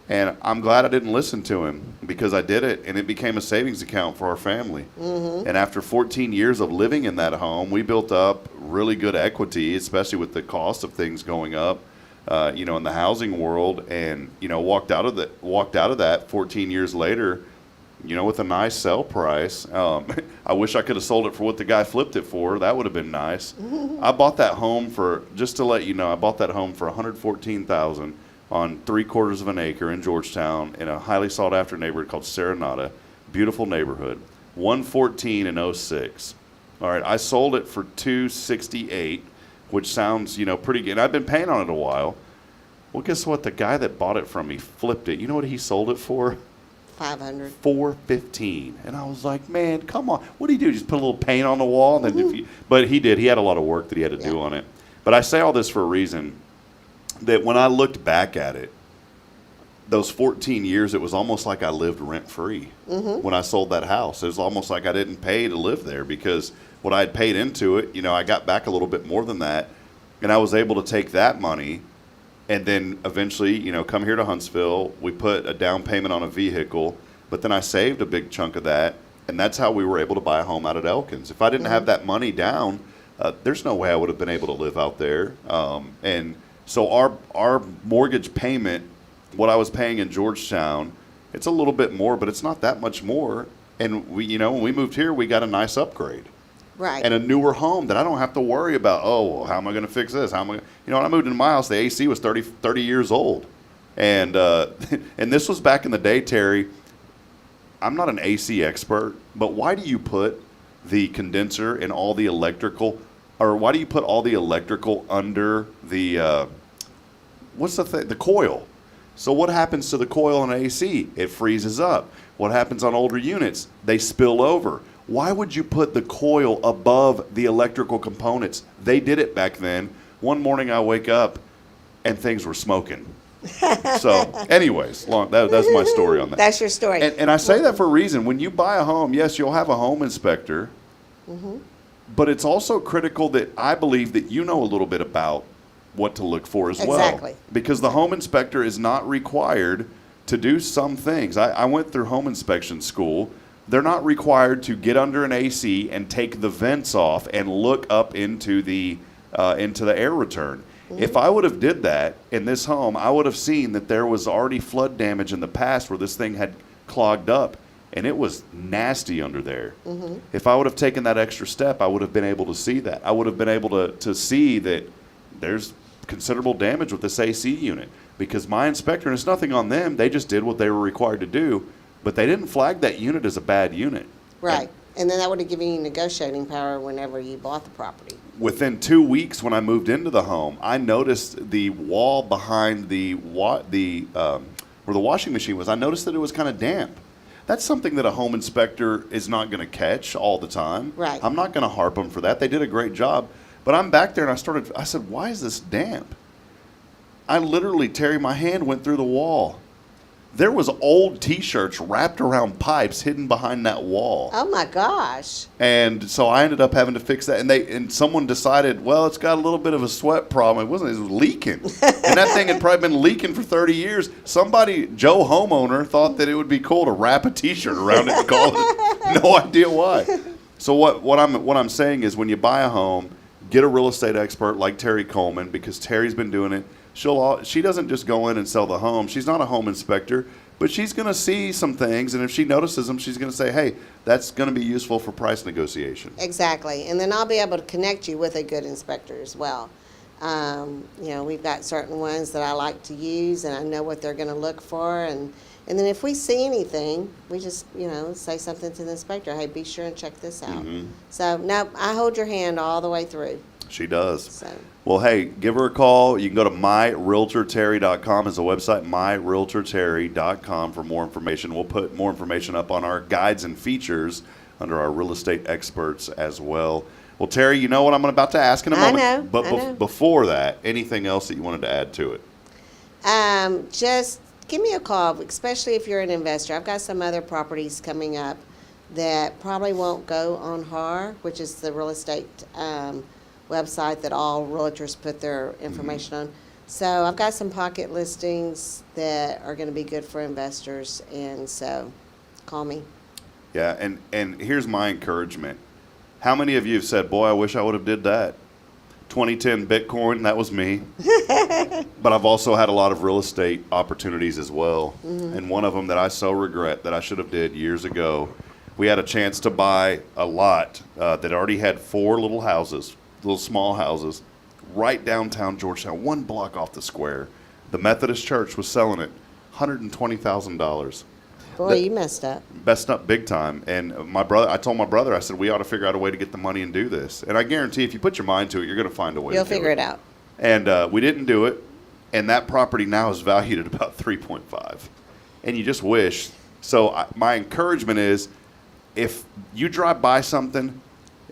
And I'm glad I didn't listen to him because I did it, and it became a savings account for our family. And after 14 years of living in that home, we built up really good equity, especially with the cost of things going up, you know, in the housing world, and, you know, walked out of that 14 years later, you know, with a nice sell price. I wish I could have sold it for what the guy flipped it for. That would have been nice. I bought that home for, just to let you know, I bought that home for $114,000 on 3/4 of an acre in Georgetown in a highly sought after neighborhood called Serenata. Beautiful neighborhood. $114 in 06. All right, I sold it for $268, which sounds, you know, pretty good. And I've been paying on it a while. Well, guess what? The guy that bought it from me flipped it. You know what he sold it for? $500. $415. And I was like, man, come on. What do you do? Just put a little paint on the wall? And then but he did. He had a lot of work that he had to do on it. But I say all this for a reason, that when I looked back at it, those 14 years, it was almost like I lived rent-free when I sold that house. It was almost like I didn't pay to live there because what I had paid into it, you know, I got back a little bit more than that. And I was able to take that money and then eventually, you know, come here to Huntsville. We put a down payment on a vehicle, but then I saved a big chunk of that, and that's how we were able to buy a home out at Elkins. If I didn't have that money down, there's no way I would have been able to live out there. And so our mortgage payment, what I was paying in Georgetown, it's a little bit more, but it's not that much more. And we, when we moved here, we got a nice upgrade. Right. And a newer home that I don't have to worry about, well, how am I going to fix this? How am I, when I moved into my house, the AC was 30 years old. And and this was back in the day, Terry. I'm not an AC expert, but why do you put the condenser and all the electrical, or why do you put all the electrical under the, what's the thing, the coil? So what happens to the coil in AC? It freezes up. What happens on older units? They spill over. Why would you put the coil above the electrical components? They did it back then. One morning I wake up and things were smoking. So anyways, that's my story on that. That's your story. And I say that for a reason. When you buy a home, yes, you'll have a home inspector, but it's also critical that I believe that you know a little bit about what to look for as well. Exactly. Because the home inspector is not required to do some things. I went through home inspection school. They're not required to get under an AC and take the vents off and look up into the air return. If I would have did that in this home, I would have seen that there was already flood damage in the past where this thing had clogged up, and it was nasty under there. If I would have taken that extra step, I would have been able to see that. I would have been able to see that there's considerable damage with this AC unit, because my inspector, and it's nothing on them, they just did what they were required to do, but they didn't flag that unit as a bad unit. Right. And then that would have given you negotiating power whenever you bought the property. Within 2 weeks, when I moved into the home, I noticed the wall behind where the washing machine was. I noticed that it was kind of damp. That's something that a home inspector is not going to catch all the time. Right. I'm not going to harp them for that. They did a great job. But I'm back there, and I said, why is this damp? I literally, Terry, my hand went through the wall. There was old T-shirts wrapped around pipes hidden behind that wall. Oh my gosh. And so I ended up having to fix that. And someone decided, well, it's got a little bit of a sweat problem. It was leaking. And that thing had probably been leaking for 30 years. Somebody, Joe homeowner, thought that it would be cool to wrap a T-shirt around it and call it. No idea why. So what I'm saying is, when you buy a home, get a real estate expert like Terry Coleman, because Terry's been doing it. She doesn't just go in and sell the home. She's not a home inspector, but she's going to see some things, and if she notices them, she's going to say, hey, that's going to be useful for price negotiation. Exactly. And then I'll be able to connect you with a good inspector as well. We've got certain ones that I like to use, and I know what they're going to look for. And then if we see anything, we just, say something to the inspector. Hey, be sure and check this out. So, no, I hold your hand all the way through. She does. So. Well, hey, give her a call. You can go to myrealtorterry.com is the website, myrealtorterry.com for more information. We'll put more information up on our guides and features under our real estate experts as well. Well, Terry, you know what I'm about to ask in a moment. I know. But before that, anything else that you wanted to add to it? Just give me a call, especially if you're an investor. I've got some other properties coming up that probably won't go on HAR, which is the real estate website that all realtors put their information on. So I've got some pocket listings that are going to be good for investors, and so call me. Yeah, and here's my encouragement. How many of you have said, boy, I wish I would have did that? 2010 Bitcoin, that was me. But I've also had a lot of real estate opportunities as well. And one of them that I so regret that I should have did years ago, we had a chance to buy a lot that already had 4 little houses, little small houses, right downtown Georgetown, 1 block off the square. The Methodist church was selling it $120,000. Boy, you messed up. Messed up big time. And I told my brother, I said, we ought to figure out a way to get the money and do this. And I guarantee if you put your mind to it, you're going to find a way. You'll to do figure it out. And we didn't do it. And that property now is valued at about 3.5. And you just wish. So my encouragement is, if you drive by something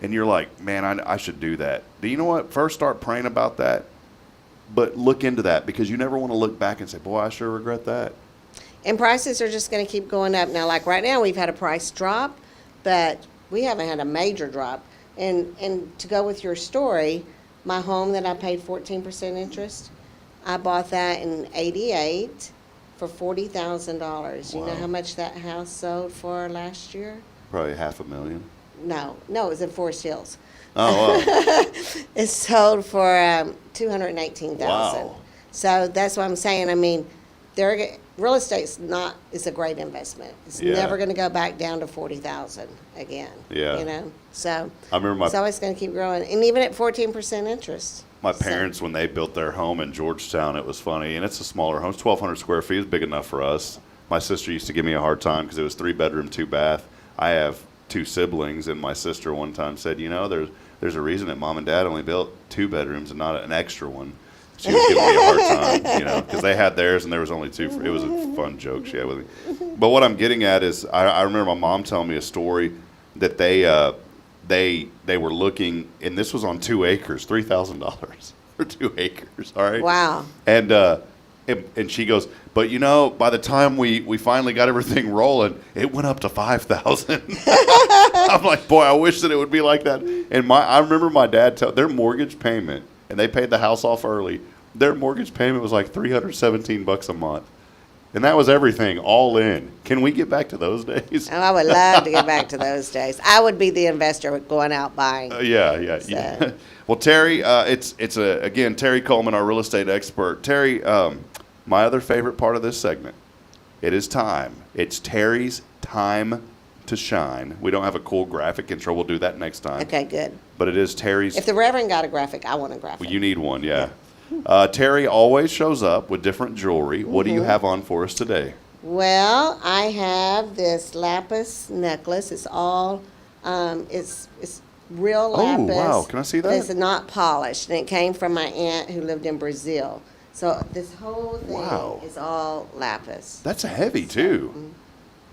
and you're like, man, I should do that. Do you know what? First start praying about that. But look into that, because you never want to look back and say, boy, I sure regret that. And prices are just going to keep going up. Now, like right now, we've had a price drop, but we haven't had a major drop. And to go with your story, my home that I paid 14% interest, I bought that in '88 for $40,000. You know how much that house sold for last year? Probably $500,000. No, it was in Forest Hills. Oh, wow. It's sold for $218,000. Wow. So that's what I'm saying. I mean, real estate's it's a great investment. It's Yeah. never going to go back down to $40,000 again. Yeah. You know, so I remember it's always going to keep growing, and even at 14% interest. my parents, when they built their home in Georgetown, it was funny, and it's a smaller home. It's 1,200 square feet. It's big enough for us. My sister used to give me a hard time because it was 3-bedroom, 2-bath. I have 2 siblings, and my sister one time said, you know, there's a reason that Mom and Dad only built 2 bedrooms and not an extra one. She was giving me a hard time, you know, because they had theirs and there was only 2. It was a fun joke she had with me. But what I'm getting at is I remember my mom telling me a story that they were looking, and this was on 2 acres, $3,000 for 2 acres. All right. Wow. And she goes, but you know, by the time we finally got everything rolling, it went up to $5,000. I'm like, boy, I wish that it would be like that. And I remember my dad their mortgage payment, and they paid the house off early. Their mortgage payment was like $317 a month. And that was everything, all in. Can we get back to those days? Oh, I would love to get back to those days. I would be the investor going out buying. Yeah. Well, Terry, again, Terry Coleman, our real estate expert. Terry, my other favorite part of this segment, it is time. It's Terry's time to shine. We don't have a cool graphic intro. We'll do that next time. Okay, good. But it is Terry's. If the Reverend got a graphic, I want a graphic. Well, you need one, yeah. Terry always shows up with different jewelry. What do you have on for us today? Well, I have this lapis necklace. It's all, it's real lapis. Oh, wow. Can I see that? It's not polished, and it came from my aunt who lived in Brazil. So this whole thing is all lapis. That's heavy, too.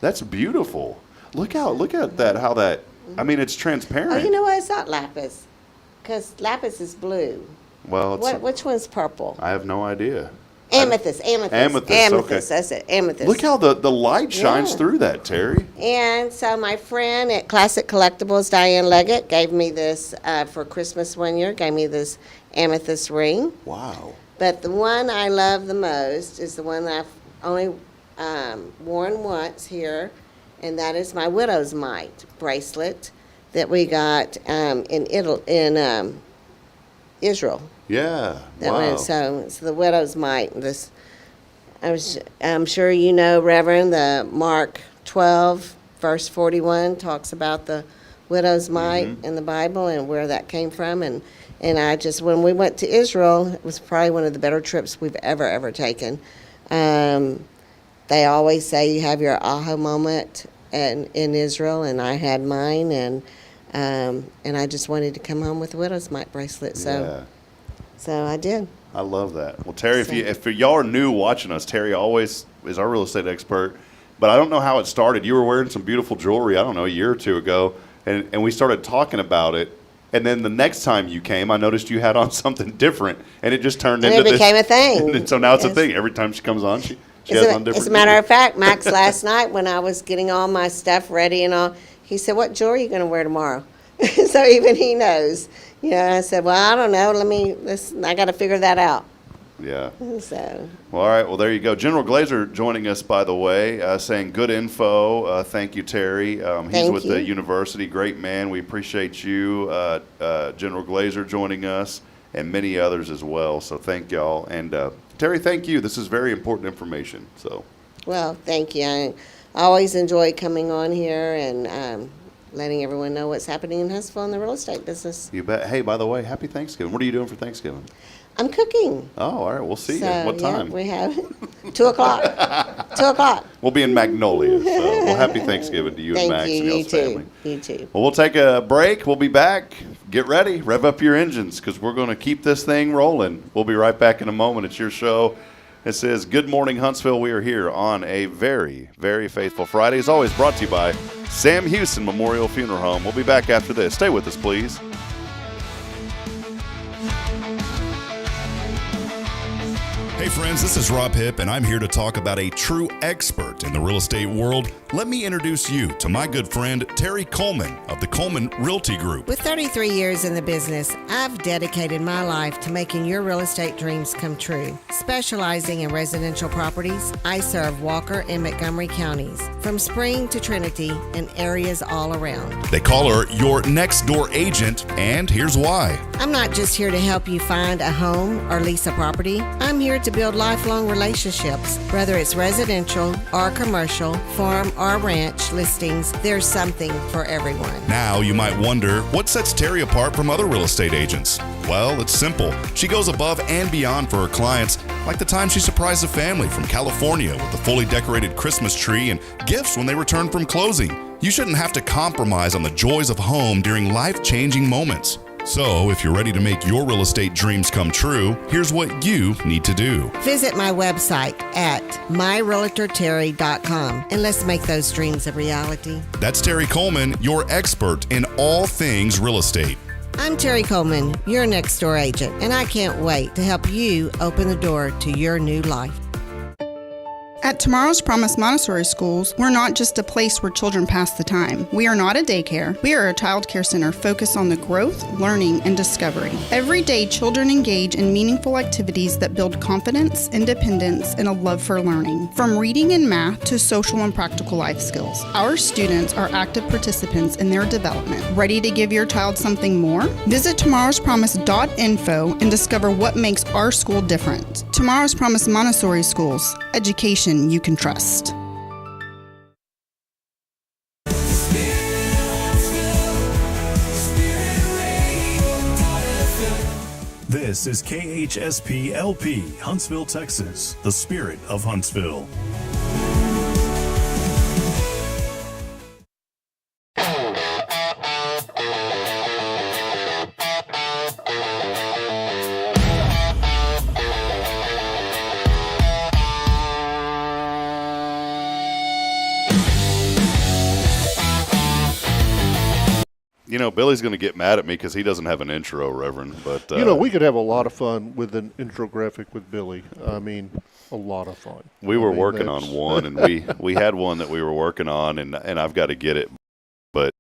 That's beautiful. Look at that, how that, I mean, it's transparent. Oh, you know what? It's not lapis, because lapis is blue. Well, Which one's purple? I have no idea. Amethyst. Okay. That's it. Amethyst. Look how the light shines through that, Terry. And so my friend at Classic Collectibles, Diane Leggett, gave me this for Christmas one year, gave me this amethyst ring. Wow. But the one I love the most is the one that I've only worn once here, and that is my widow's mite bracelet that we got in Israel. Yeah. That wow. one, so it's the widow's mite. I'm sure you know, Reverend, the Mark 12, verse 41 talks about the widow's mite in the Bible and where that came from. And when we went to Israel, it was probably one of the better trips we've ever taken. They always say you have your aha moment in Israel, and I had mine, and I just wanted to come home with a widow's mite bracelet. So I did. I love that. Well, Terry, if y'all are new watching us, Terry always is our real estate expert. But I don't know how it started. You were wearing some beautiful jewelry, I don't know, a year or two ago, and we started talking about it. And then the next time you came, I noticed you had on something different, and it just turned into this. It became a thing. And so now it's a thing. Every time she comes on, she has on different. As a matter of fact, Max last night when I was getting all my stuff ready and all, he said, "What jewelry are you going to wear tomorrow?" So even he knows. I said, "Well, I don't know. I got to figure that out." Yeah. So. Well, all right. Well, there you go. General Glazer joining us, by the way, saying good info. Thank you, Terry. He's with the university. Great man. We appreciate you, General Glazer, joining us, and many others as well. So thank y'all. And Terry, thank you. This is very important information. So. Well, thank you. I always enjoy coming on here and letting everyone know what's happening in Huntsville in the real estate business. You bet. Hey, by the way, happy Thanksgiving. What are you doing for Thanksgiving? I'm cooking. Oh, all right. We'll see you. What time? Yeah, we have 2 o'clock. 2 o'clock. We'll be in Magnolia. So well, happy Thanksgiving to you and Max and y'all's family. You too. Well, we'll take a break. We'll be back. Get ready. Rev up your engines because we're going to keep this thing rolling. We'll be right back in a moment. It's your show. It says, Good Morning Huntsville. We are here on a very, very faithful Friday. As always, brought to you by Sam Houston Memorial Funeral Home. We'll be back after this. Stay with us, please. Hey friends, this is Rob Hipp, and I'm here to talk about a true expert in the real estate world. Let me introduce you to my good friend, Terry Coleman of the Coleman Realty Group. With 33 years in the business, I've dedicated my life to making your real estate dreams come true. Specializing in residential properties, I serve Walker and Montgomery counties, from Spring to Trinity and areas all around. They call her your next door agent, and here's why. I'm not just here to help you find a home or lease a property. I'm here to build lifelong relationships. Whether it's residential or commercial, farm or ranch listings, there's something for everyone. Now you might wonder, what sets Terry apart from other real estate agents? Well, it's simple. She goes above and beyond for her clients, like the time she surprised a family from California with a fully decorated Christmas tree and gifts when they returned from closing. You shouldn't have to compromise on the joys of home during life-changing moments. So, if you're ready to make your real estate dreams come true, here's what you need to do. Visit my website at myrealtorterry.com and let's make those dreams a reality. That's Terry Coleman, your expert in all things real estate. I'm Terry Coleman, your next door agent, and I can't wait to help you open the door to your new life. At Tomorrow's Promise Montessori Schools, we're not just a place where children pass the time. We are not a daycare. We are a child care center focused on the growth, learning, and discovery. Every day, children engage in meaningful activities that build confidence, independence, and a love for learning. From reading and math to social and practical life skills, our students are active participants in their development. Ready to give your child something more? Visit tomorrowspromise.info and discover what makes our school different. Tomorrow's Promise Montessori Schools. Education you can trust. This is KHSP LP, Huntsville, Texas, the spirit of Huntsville. You know, Billy's going to get mad at me because he doesn't have an intro, Reverend. But we could have a lot of fun with an infographic with Billy. I mean, a lot of fun. We were working on one, and we had one that we were working on, and I've got to get it. But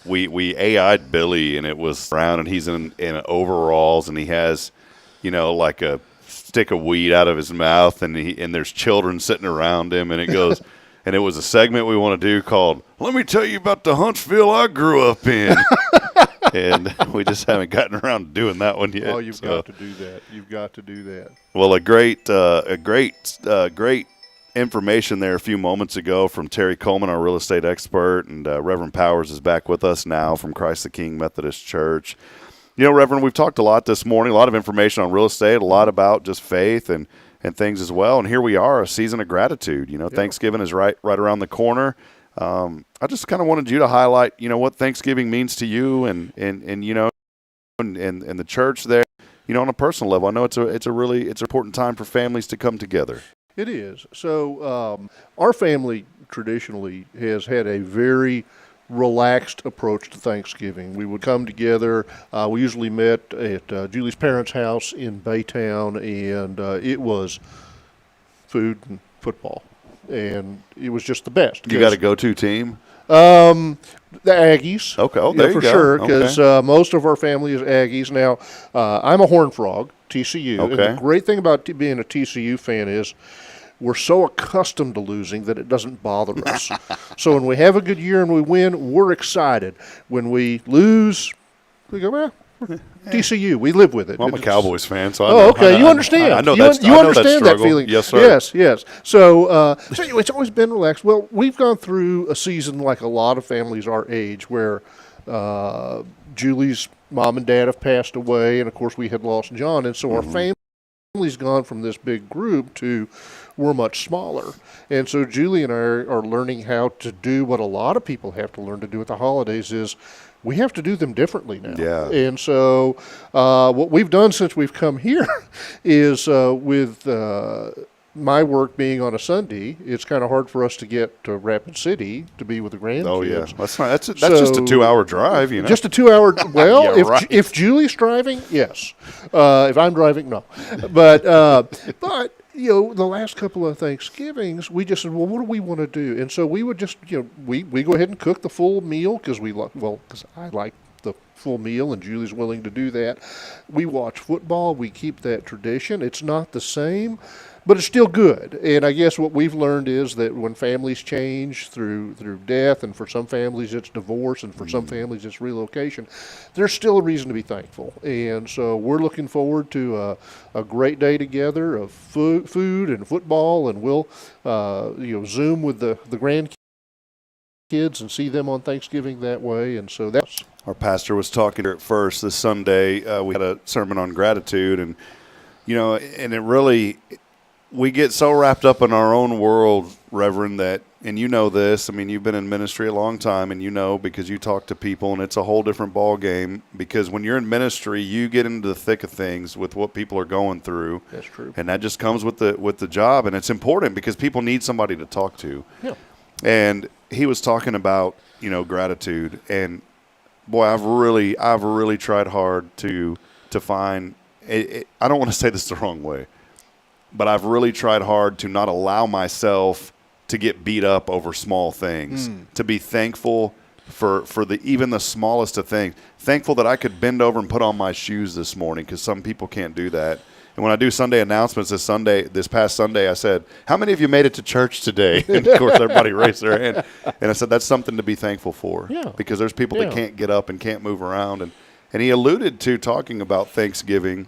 we AI'd Billy, and it was brown, and he's in overalls, and he has, like a stick of weed out of his mouth, and there's children sitting around him, and it goes. And it was a segment we want to do called, "Let me tell you about the Huntsville I grew up in." And we just haven't gotten around to doing that one yet. Oh, you've got to do that. You've got to do that. Well, great information there a few moments ago from Terry Coleman, our real estate expert, and Reverend Powers is back with us now from Christ the King Methodist Church. Reverend, we've talked a lot this morning, a lot of information on real estate, a lot about just faith and things as well. And here we are, a season of gratitude. Thanksgiving is right around the corner. I just kind of wanted you to highlight, what Thanksgiving means to you and the church there, on a personal level. I know it's an important time for families to come together. It is. So our family traditionally has had a very relaxed approach to Thanksgiving. We would come together. We usually met at Julie's parents' house in Baytown, and it was food and football, and it was just the best. You got a go-to team? The Aggies. Okay, there you for go. Sure, because most of our family is Aggies. Now, I'm a Horned Frog, TCU, and the great thing about being a TCU fan is we're so accustomed to losing that it doesn't bother us. So when we have a good year and we win, we're excited. When we lose, we go, well, TCU. We live with it. Well, I'm a Cowboys fan, so you understand. I know you understand that feeling. Yes, sir. Yes. So it's always been relaxed. Well, we've gone through a season like a lot of families our age where Julie's mom and dad have passed away, and, of course, we had lost John. And so our family's gone from this big group to we're much smaller. And so Julie and I are learning how to do what a lot of people have to learn to do at the holidays is we have to do them differently now. Yeah. And so what we've done since we've come here is with my work being on a Sunday, it's kind of hard for us to get to Rapid City to be with the grandkids. Oh yeah, that's just a 2-hour drive, you know. Just a 2-hour. Well, Yeah, right. if Julie's driving, yes. If I'm driving, no. But the last couple of Thanksgivings, we just said, well, what do we want to do? And so we would just, we go ahead and cook the full meal because because I like the full meal and Julie's willing to do that. We watch football. We keep that tradition. It's not the same, but it's still good. And I guess what we've learned is that when families change through death, and for some families it's divorce, and for some families it's relocation, there's still a reason to be thankful. And so we're looking forward to a great day together of food and football, and we'll Zoom with the grandkids and see them on Thanksgiving that way. And so that's Our pastor was talking here at first this Sunday. We had a sermon on gratitude, and and it really, we get so wrapped up in our own world, Reverend, that, and you know this, I mean, you've been in ministry a long time, and because you talk to people, and it's a whole different ball game, because when you're in ministry, you get into the thick of things with what people are going through. That's true. And that just comes with the job, and it's important because people need somebody to talk to. Yeah. And he was talking about, gratitude, and boy, I've really tried hard to find it. I don't want to say this the wrong way, but I've really tried hard to not allow myself to get beat up over small things, to be thankful for even the smallest of things. Thankful that I could bend over and put on my shoes this morning, because some people can't do that. And when I do Sunday announcements this past Sunday, I said, how many of you made it to church today? And of course, everybody raised their hand. And I said, that's something to be thankful for. Yeah. Because there's people that can't get up and can't move around. And he alluded to talking about Thanksgiving.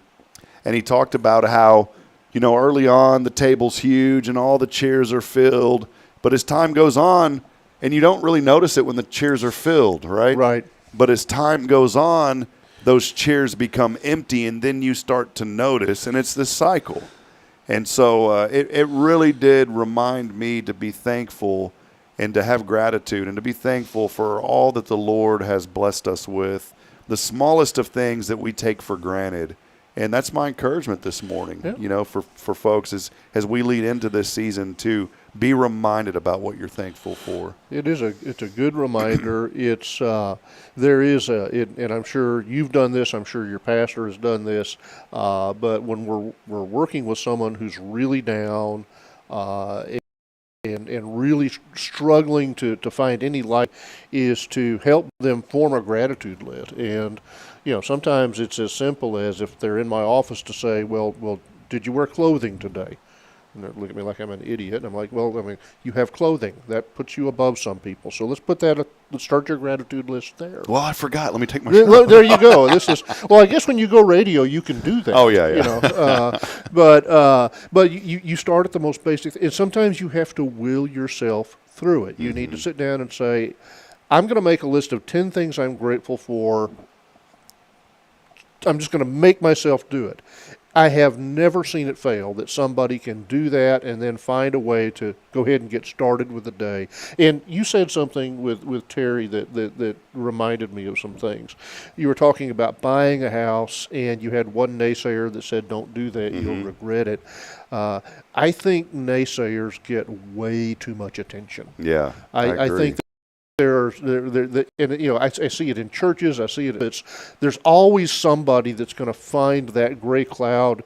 And he talked about how, early on the table's huge and all the chairs are filled. But as time goes on, and you don't really notice it when the chairs are filled, right? Right. But as time goes on, those chairs become empty, and then you start to notice, and it's this cycle. And so it really did remind me to be thankful and to have gratitude and to be thankful for all that the Lord has blessed us with, the smallest of things that we take for granted. And that's my encouragement this morning, for folks as we lead into this season, to be reminded about what you're thankful for. It's a good reminder. It's and I'm sure you've done this. I'm sure your pastor has done this. But when we're working with someone who's really down, and really struggling to find any light, is to help them form a gratitude list. And sometimes it's as simple as, if they're in my office, to say, well, did you wear clothing today? And they look at me like I'm an idiot. And I'm like, you have clothing. That puts you above some people. So let's start your gratitude list there. Well, I forgot. Let me take my shirt off. There you go. I guess when you go radio, you can do that. Oh, yeah. But you start at the most basic. And sometimes you have to will yourself through it. You need to sit down and say, I'm going to make a list of 10 things I'm grateful for. I'm just going to make myself do it. I have never seen it fail that somebody can do that and then find a way to go ahead and get started with the day. And you said something with Terry that reminded me of some things. You were talking about buying a house, and you had one naysayer that said, don't do that, you'll regret it. I think naysayers get way too much attention. Yeah, I agree. I think I see it in churches. I see it. There's always somebody that's going to find that gray cloud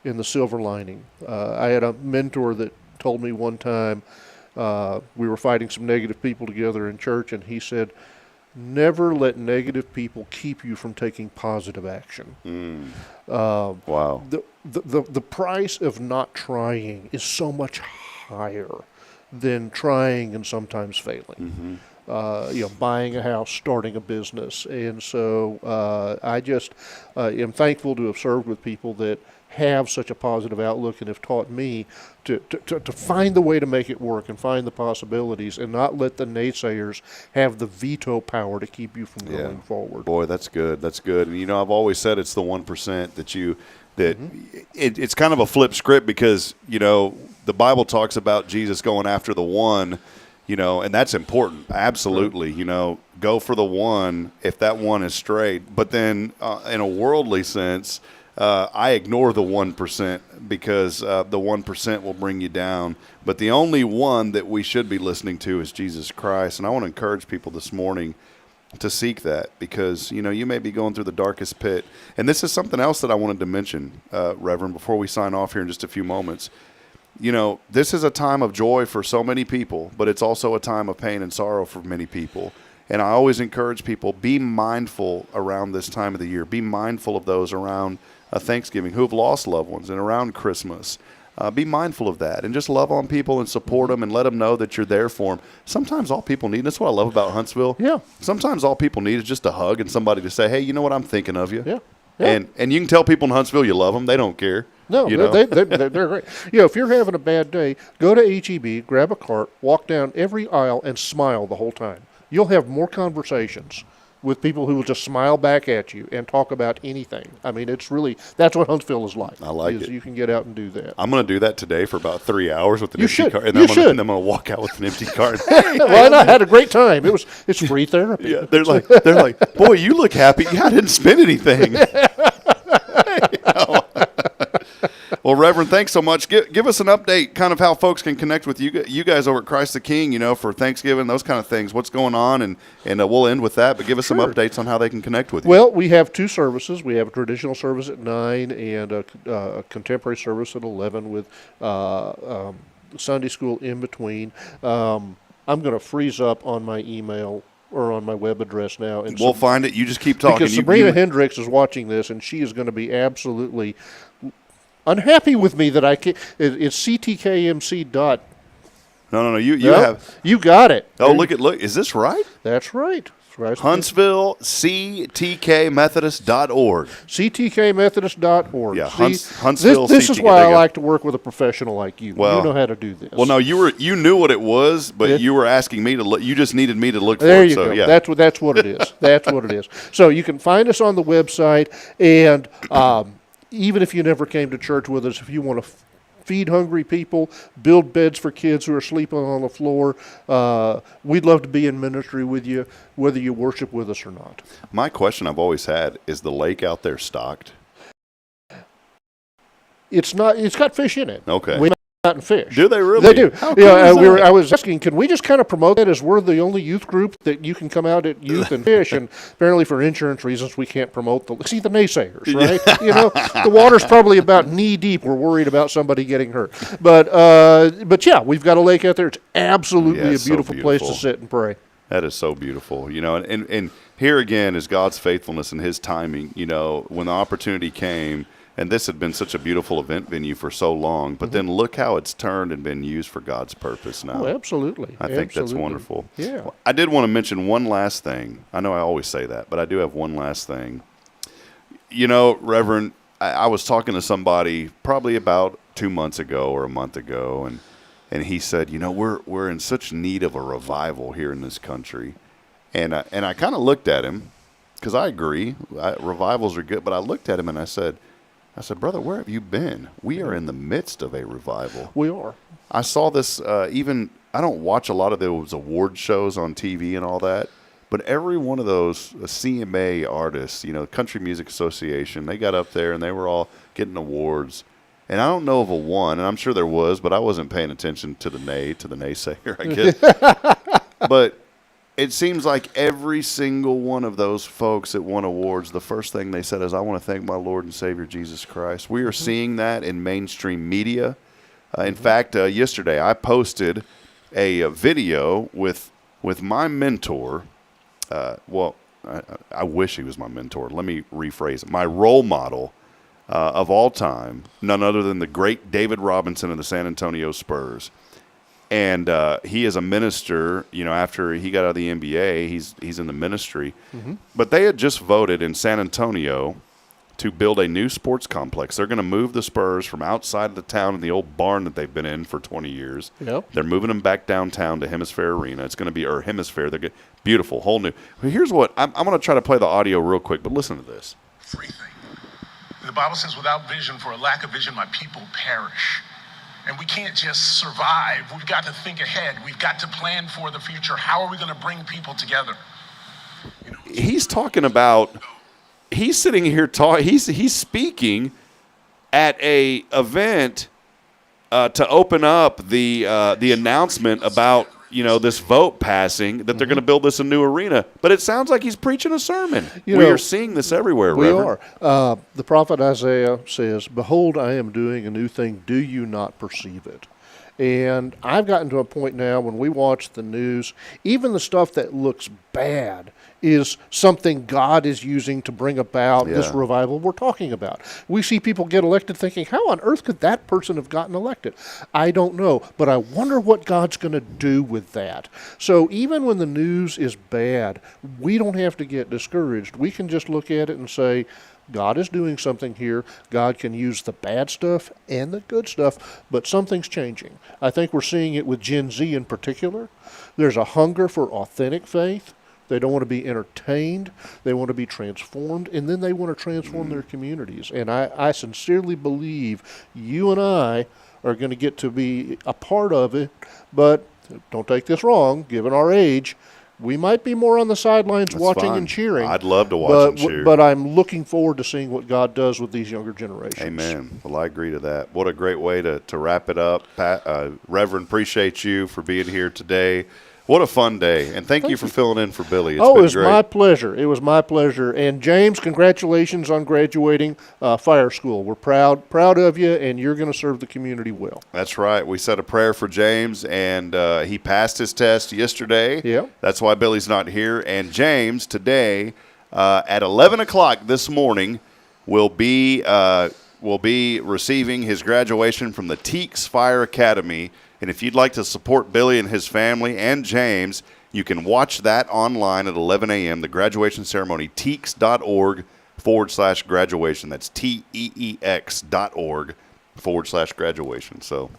in the silver lining. I had a mentor that told me one time, we were fighting some negative people together in church, and he said, never let negative people keep you from taking positive action. Wow. The price of not trying is so much higher than trying and sometimes failing. Buying a house, starting a business. And so I just am thankful to have served with people that have such a positive outlook and have taught me to find the way to make it work and find the possibilities, and not let the naysayers have the veto power to keep you from going forward. Boy, that's good. That's good. And I've always said it's the 1% it's kind of a flip script, because the Bible talks about Jesus going after the one. And that's important. Absolutely. Go for the one if that one is straight. But then in a worldly sense, I ignore the 1% because the 1% will bring you down. But the only one that we should be listening to is Jesus Christ. And I want to encourage people this morning to seek that, because, you know, you may be going through the darkest pit. And this is something else that I wanted to mention, Reverend, before we sign off here in just a few moments. You know, this is a time of joy for so many people, but it's also a time of pain and sorrow for many people. And I always encourage people, be mindful around this time of the year. Be mindful of those around Thanksgiving who have lost loved ones, and around Christmas. Be mindful of that, and just love on people and support them and let them know that you're there for them. Sometimes all people need, and that's what I love about Huntsville. Yeah. Sometimes all people need is just a hug and somebody to say, hey, you know what, I'm thinking of you. Yeah. Yeah. And you can tell people in Huntsville you love them. They don't care. No, you know? they're great. You know, if you're having a bad day, go to HEB, grab a cart, walk down every aisle, and smile the whole time. You'll have more conversations with people who will just smile back at you and talk about anything. I mean, it's really, that's what Huntsville is like. I like it. You can get out and do that. I'm going to do that today for about 3 hours with an empty should. cart. And You then should. I'm going to walk out with an empty cart. Hey, Well, I had a great time. It's free therapy. yeah, they're like, boy, you look happy. Yeah, I didn't spend anything. Well, Reverend, thanks so much. Give us an update, kind of how folks can connect with you guys over at Christ the King, you know, for Thanksgiving, those kind of things. What's going on, and we'll end with that. But give us some updates on how they can connect with you. Well, we have two services. We have a traditional service at 9 and a contemporary service at 11 with Sunday school in between. I'm going to freeze up on my email or on my web address now. And we'll find it. You just keep talking. Because Sabrina Hendricks is watching this, and she is going to be absolutely unhappy with me that I can't. It's ctkmc. No. You got it. Oh, look. Is this right? That's right. Huntsville, ctkmethodist.org. ctkmethodist.org. Yeah, Huntsville. This is why I like to work with a professional like you. Well, you know how to do this. Well, no, you knew what it was, but you were asking me to look. You just needed me to look for it. There you so, go. Yeah. That's what it is. That's what it is. So you can find us on the website, and even if you never came to church with us, if you want to feed hungry people, build beds for kids who are sleeping on the floor, we'd love to be in ministry with you, whether you worship with us or not. My question I've always had is, the lake out there stocked? It's not. It's got fish in it. Okay. We out and fish. Do they really? They do. How cool is that? I was asking, can we just kind of promote that as we're the only youth group that you can come out at youth and fish? And apparently, for insurance reasons, we can't promote the naysayers, right? You know, the water's probably about knee deep. We're worried about somebody getting hurt, but yeah, we've got a lake out there. It's absolutely a beautiful place to sit and pray. That is so beautiful, you know, and here again is God's faithfulness and His timing. You know, when the opportunity came. And this had been such a beautiful event venue for so long, but then look how it's turned and been used for God's purpose now. Oh, absolutely. I think that's wonderful. Yeah. Well, I did want to mention one last thing. I know I always say that, but I do have one last thing. You know, Reverend, I was talking to somebody probably about 2 months ago or a month ago, and he said, you know, we're in such need of a revival here in this country. And I kind of looked at him, because I agree, revivals are good, but I looked at him and I said, brother, where have you been? We are in the midst of a revival. We are. I saw this I don't watch a lot of those award shows on TV and all that, but every one of those CMA artists, you know, Country Music Association, they got up there and they were all getting awards. And I don't know of a one, and I'm sure there was, but I wasn't paying attention to the naysayer, I guess. But it seems like every single one of those folks that won awards, the first thing they said is, I want to thank my Lord and Savior Jesus Christ. We are seeing that in mainstream media. In fact, yesterday I posted a video with my mentor. I wish he was my mentor. Let me rephrase it. My role model of all time, none other than the great David Robinson of the San Antonio Spurs. And he is a minister, you know, after he got out of the NBA, he's in the ministry. Mm-hmm. But they had just voted in San Antonio to build a new sports complex. They're going to move the Spurs from outside of the town in the old barn that they've been in for 20 years. Yep. They're moving them back downtown to Hemisphere Arena. It's going to be, or Hemisphere, they're beautiful, whole new. Well, here's what, I'm going to try to play the audio real quick, but listen to this. Everything. The Bible says, without vision, for a lack of vision, my people perish. And we can't just survive. We've got to think ahead. We've got to plan for the future. How are we going to bring people together? He's talking about he's sitting here he's speaking at a event to open up the announcement about this vote passing that they're going to build this a new arena. But it sounds like he's preaching a sermon. We are seeing this everywhere, Reverend. We are. The prophet Isaiah says, "Behold, I am doing a new thing. Do you not perceive it?" And I've gotten to a point now when we watch the news, even the stuff that looks bad is something God is using to bring about this revival we're talking about. We see people get elected thinking, how on earth could that person have gotten elected? I don't know, but I wonder what God's going to do with that. So even when the news is bad, we don't have to get discouraged. We can just look at it and say, God is doing something here. God can use the bad stuff and the good stuff, but something's changing. I think we're seeing it with Gen Z in particular. There's a hunger for authentic faith. They don't want to be entertained. They want to be transformed, and then they want to transform their communities. And I sincerely believe you and I are going to get to be a part of it, but don't take this wrong, given our age, we might be more on the sidelines watching and cheering. I'd love to watch and cheer. But I'm looking forward to seeing what God does with these younger generations. Amen. Well, I agree to that. What a great way to wrap it up. Pat, Reverend, appreciate you for being here today. What a fun day. And thank you for filling in for Billy. It's been it was great. my pleasure. It was my pleasure. And James, congratulations on graduating fire school. We're proud of you, and you're going to serve the community well. That's right. We said a prayer for James, and he passed his test yesterday. Yeah. That's why Billy's not here. And James, today, at 11 o'clock this morning, will be receiving his graduation from the Teeks Fire Academy. And if you'd like to support Billy and his family and James, you can watch that online at 11 a.m., the graduation ceremony, teeks.org/graduation. That's TEEX.org/graduation. So,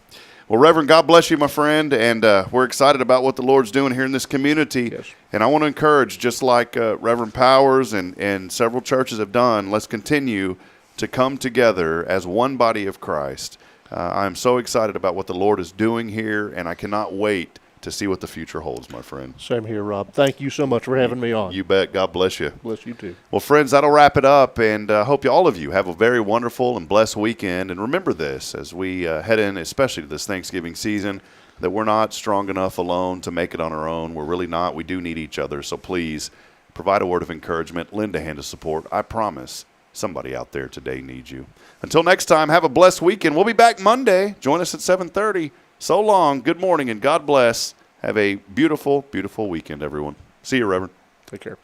well, Reverend, God bless you, my friend, and we're excited about what the Lord's doing here in this community. Yes. And I want to encourage, just like Reverend Powers and several churches have done, let's continue to come together as one body of Christ. I'm so excited about what the Lord is doing here, and I cannot wait to see what the future holds, my friend. Same here, Rob. Thank you so much for having me on. You bet. God bless you. Bless you too. Well, friends, that'll wrap it up, and I hope all of you have a very wonderful and blessed weekend. And remember this, as we head in, especially to this Thanksgiving season, that we're not strong enough alone to make it on our own. We're really not. We do need each other. So please provide a word of encouragement, lend a hand of support. I promise somebody out there today needs you. Until next time, have a blessed weekend. We'll be back Monday. Join us at 7:30. So long, good morning, and God bless. Have a beautiful, beautiful weekend, everyone. See you, Reverend. Take care.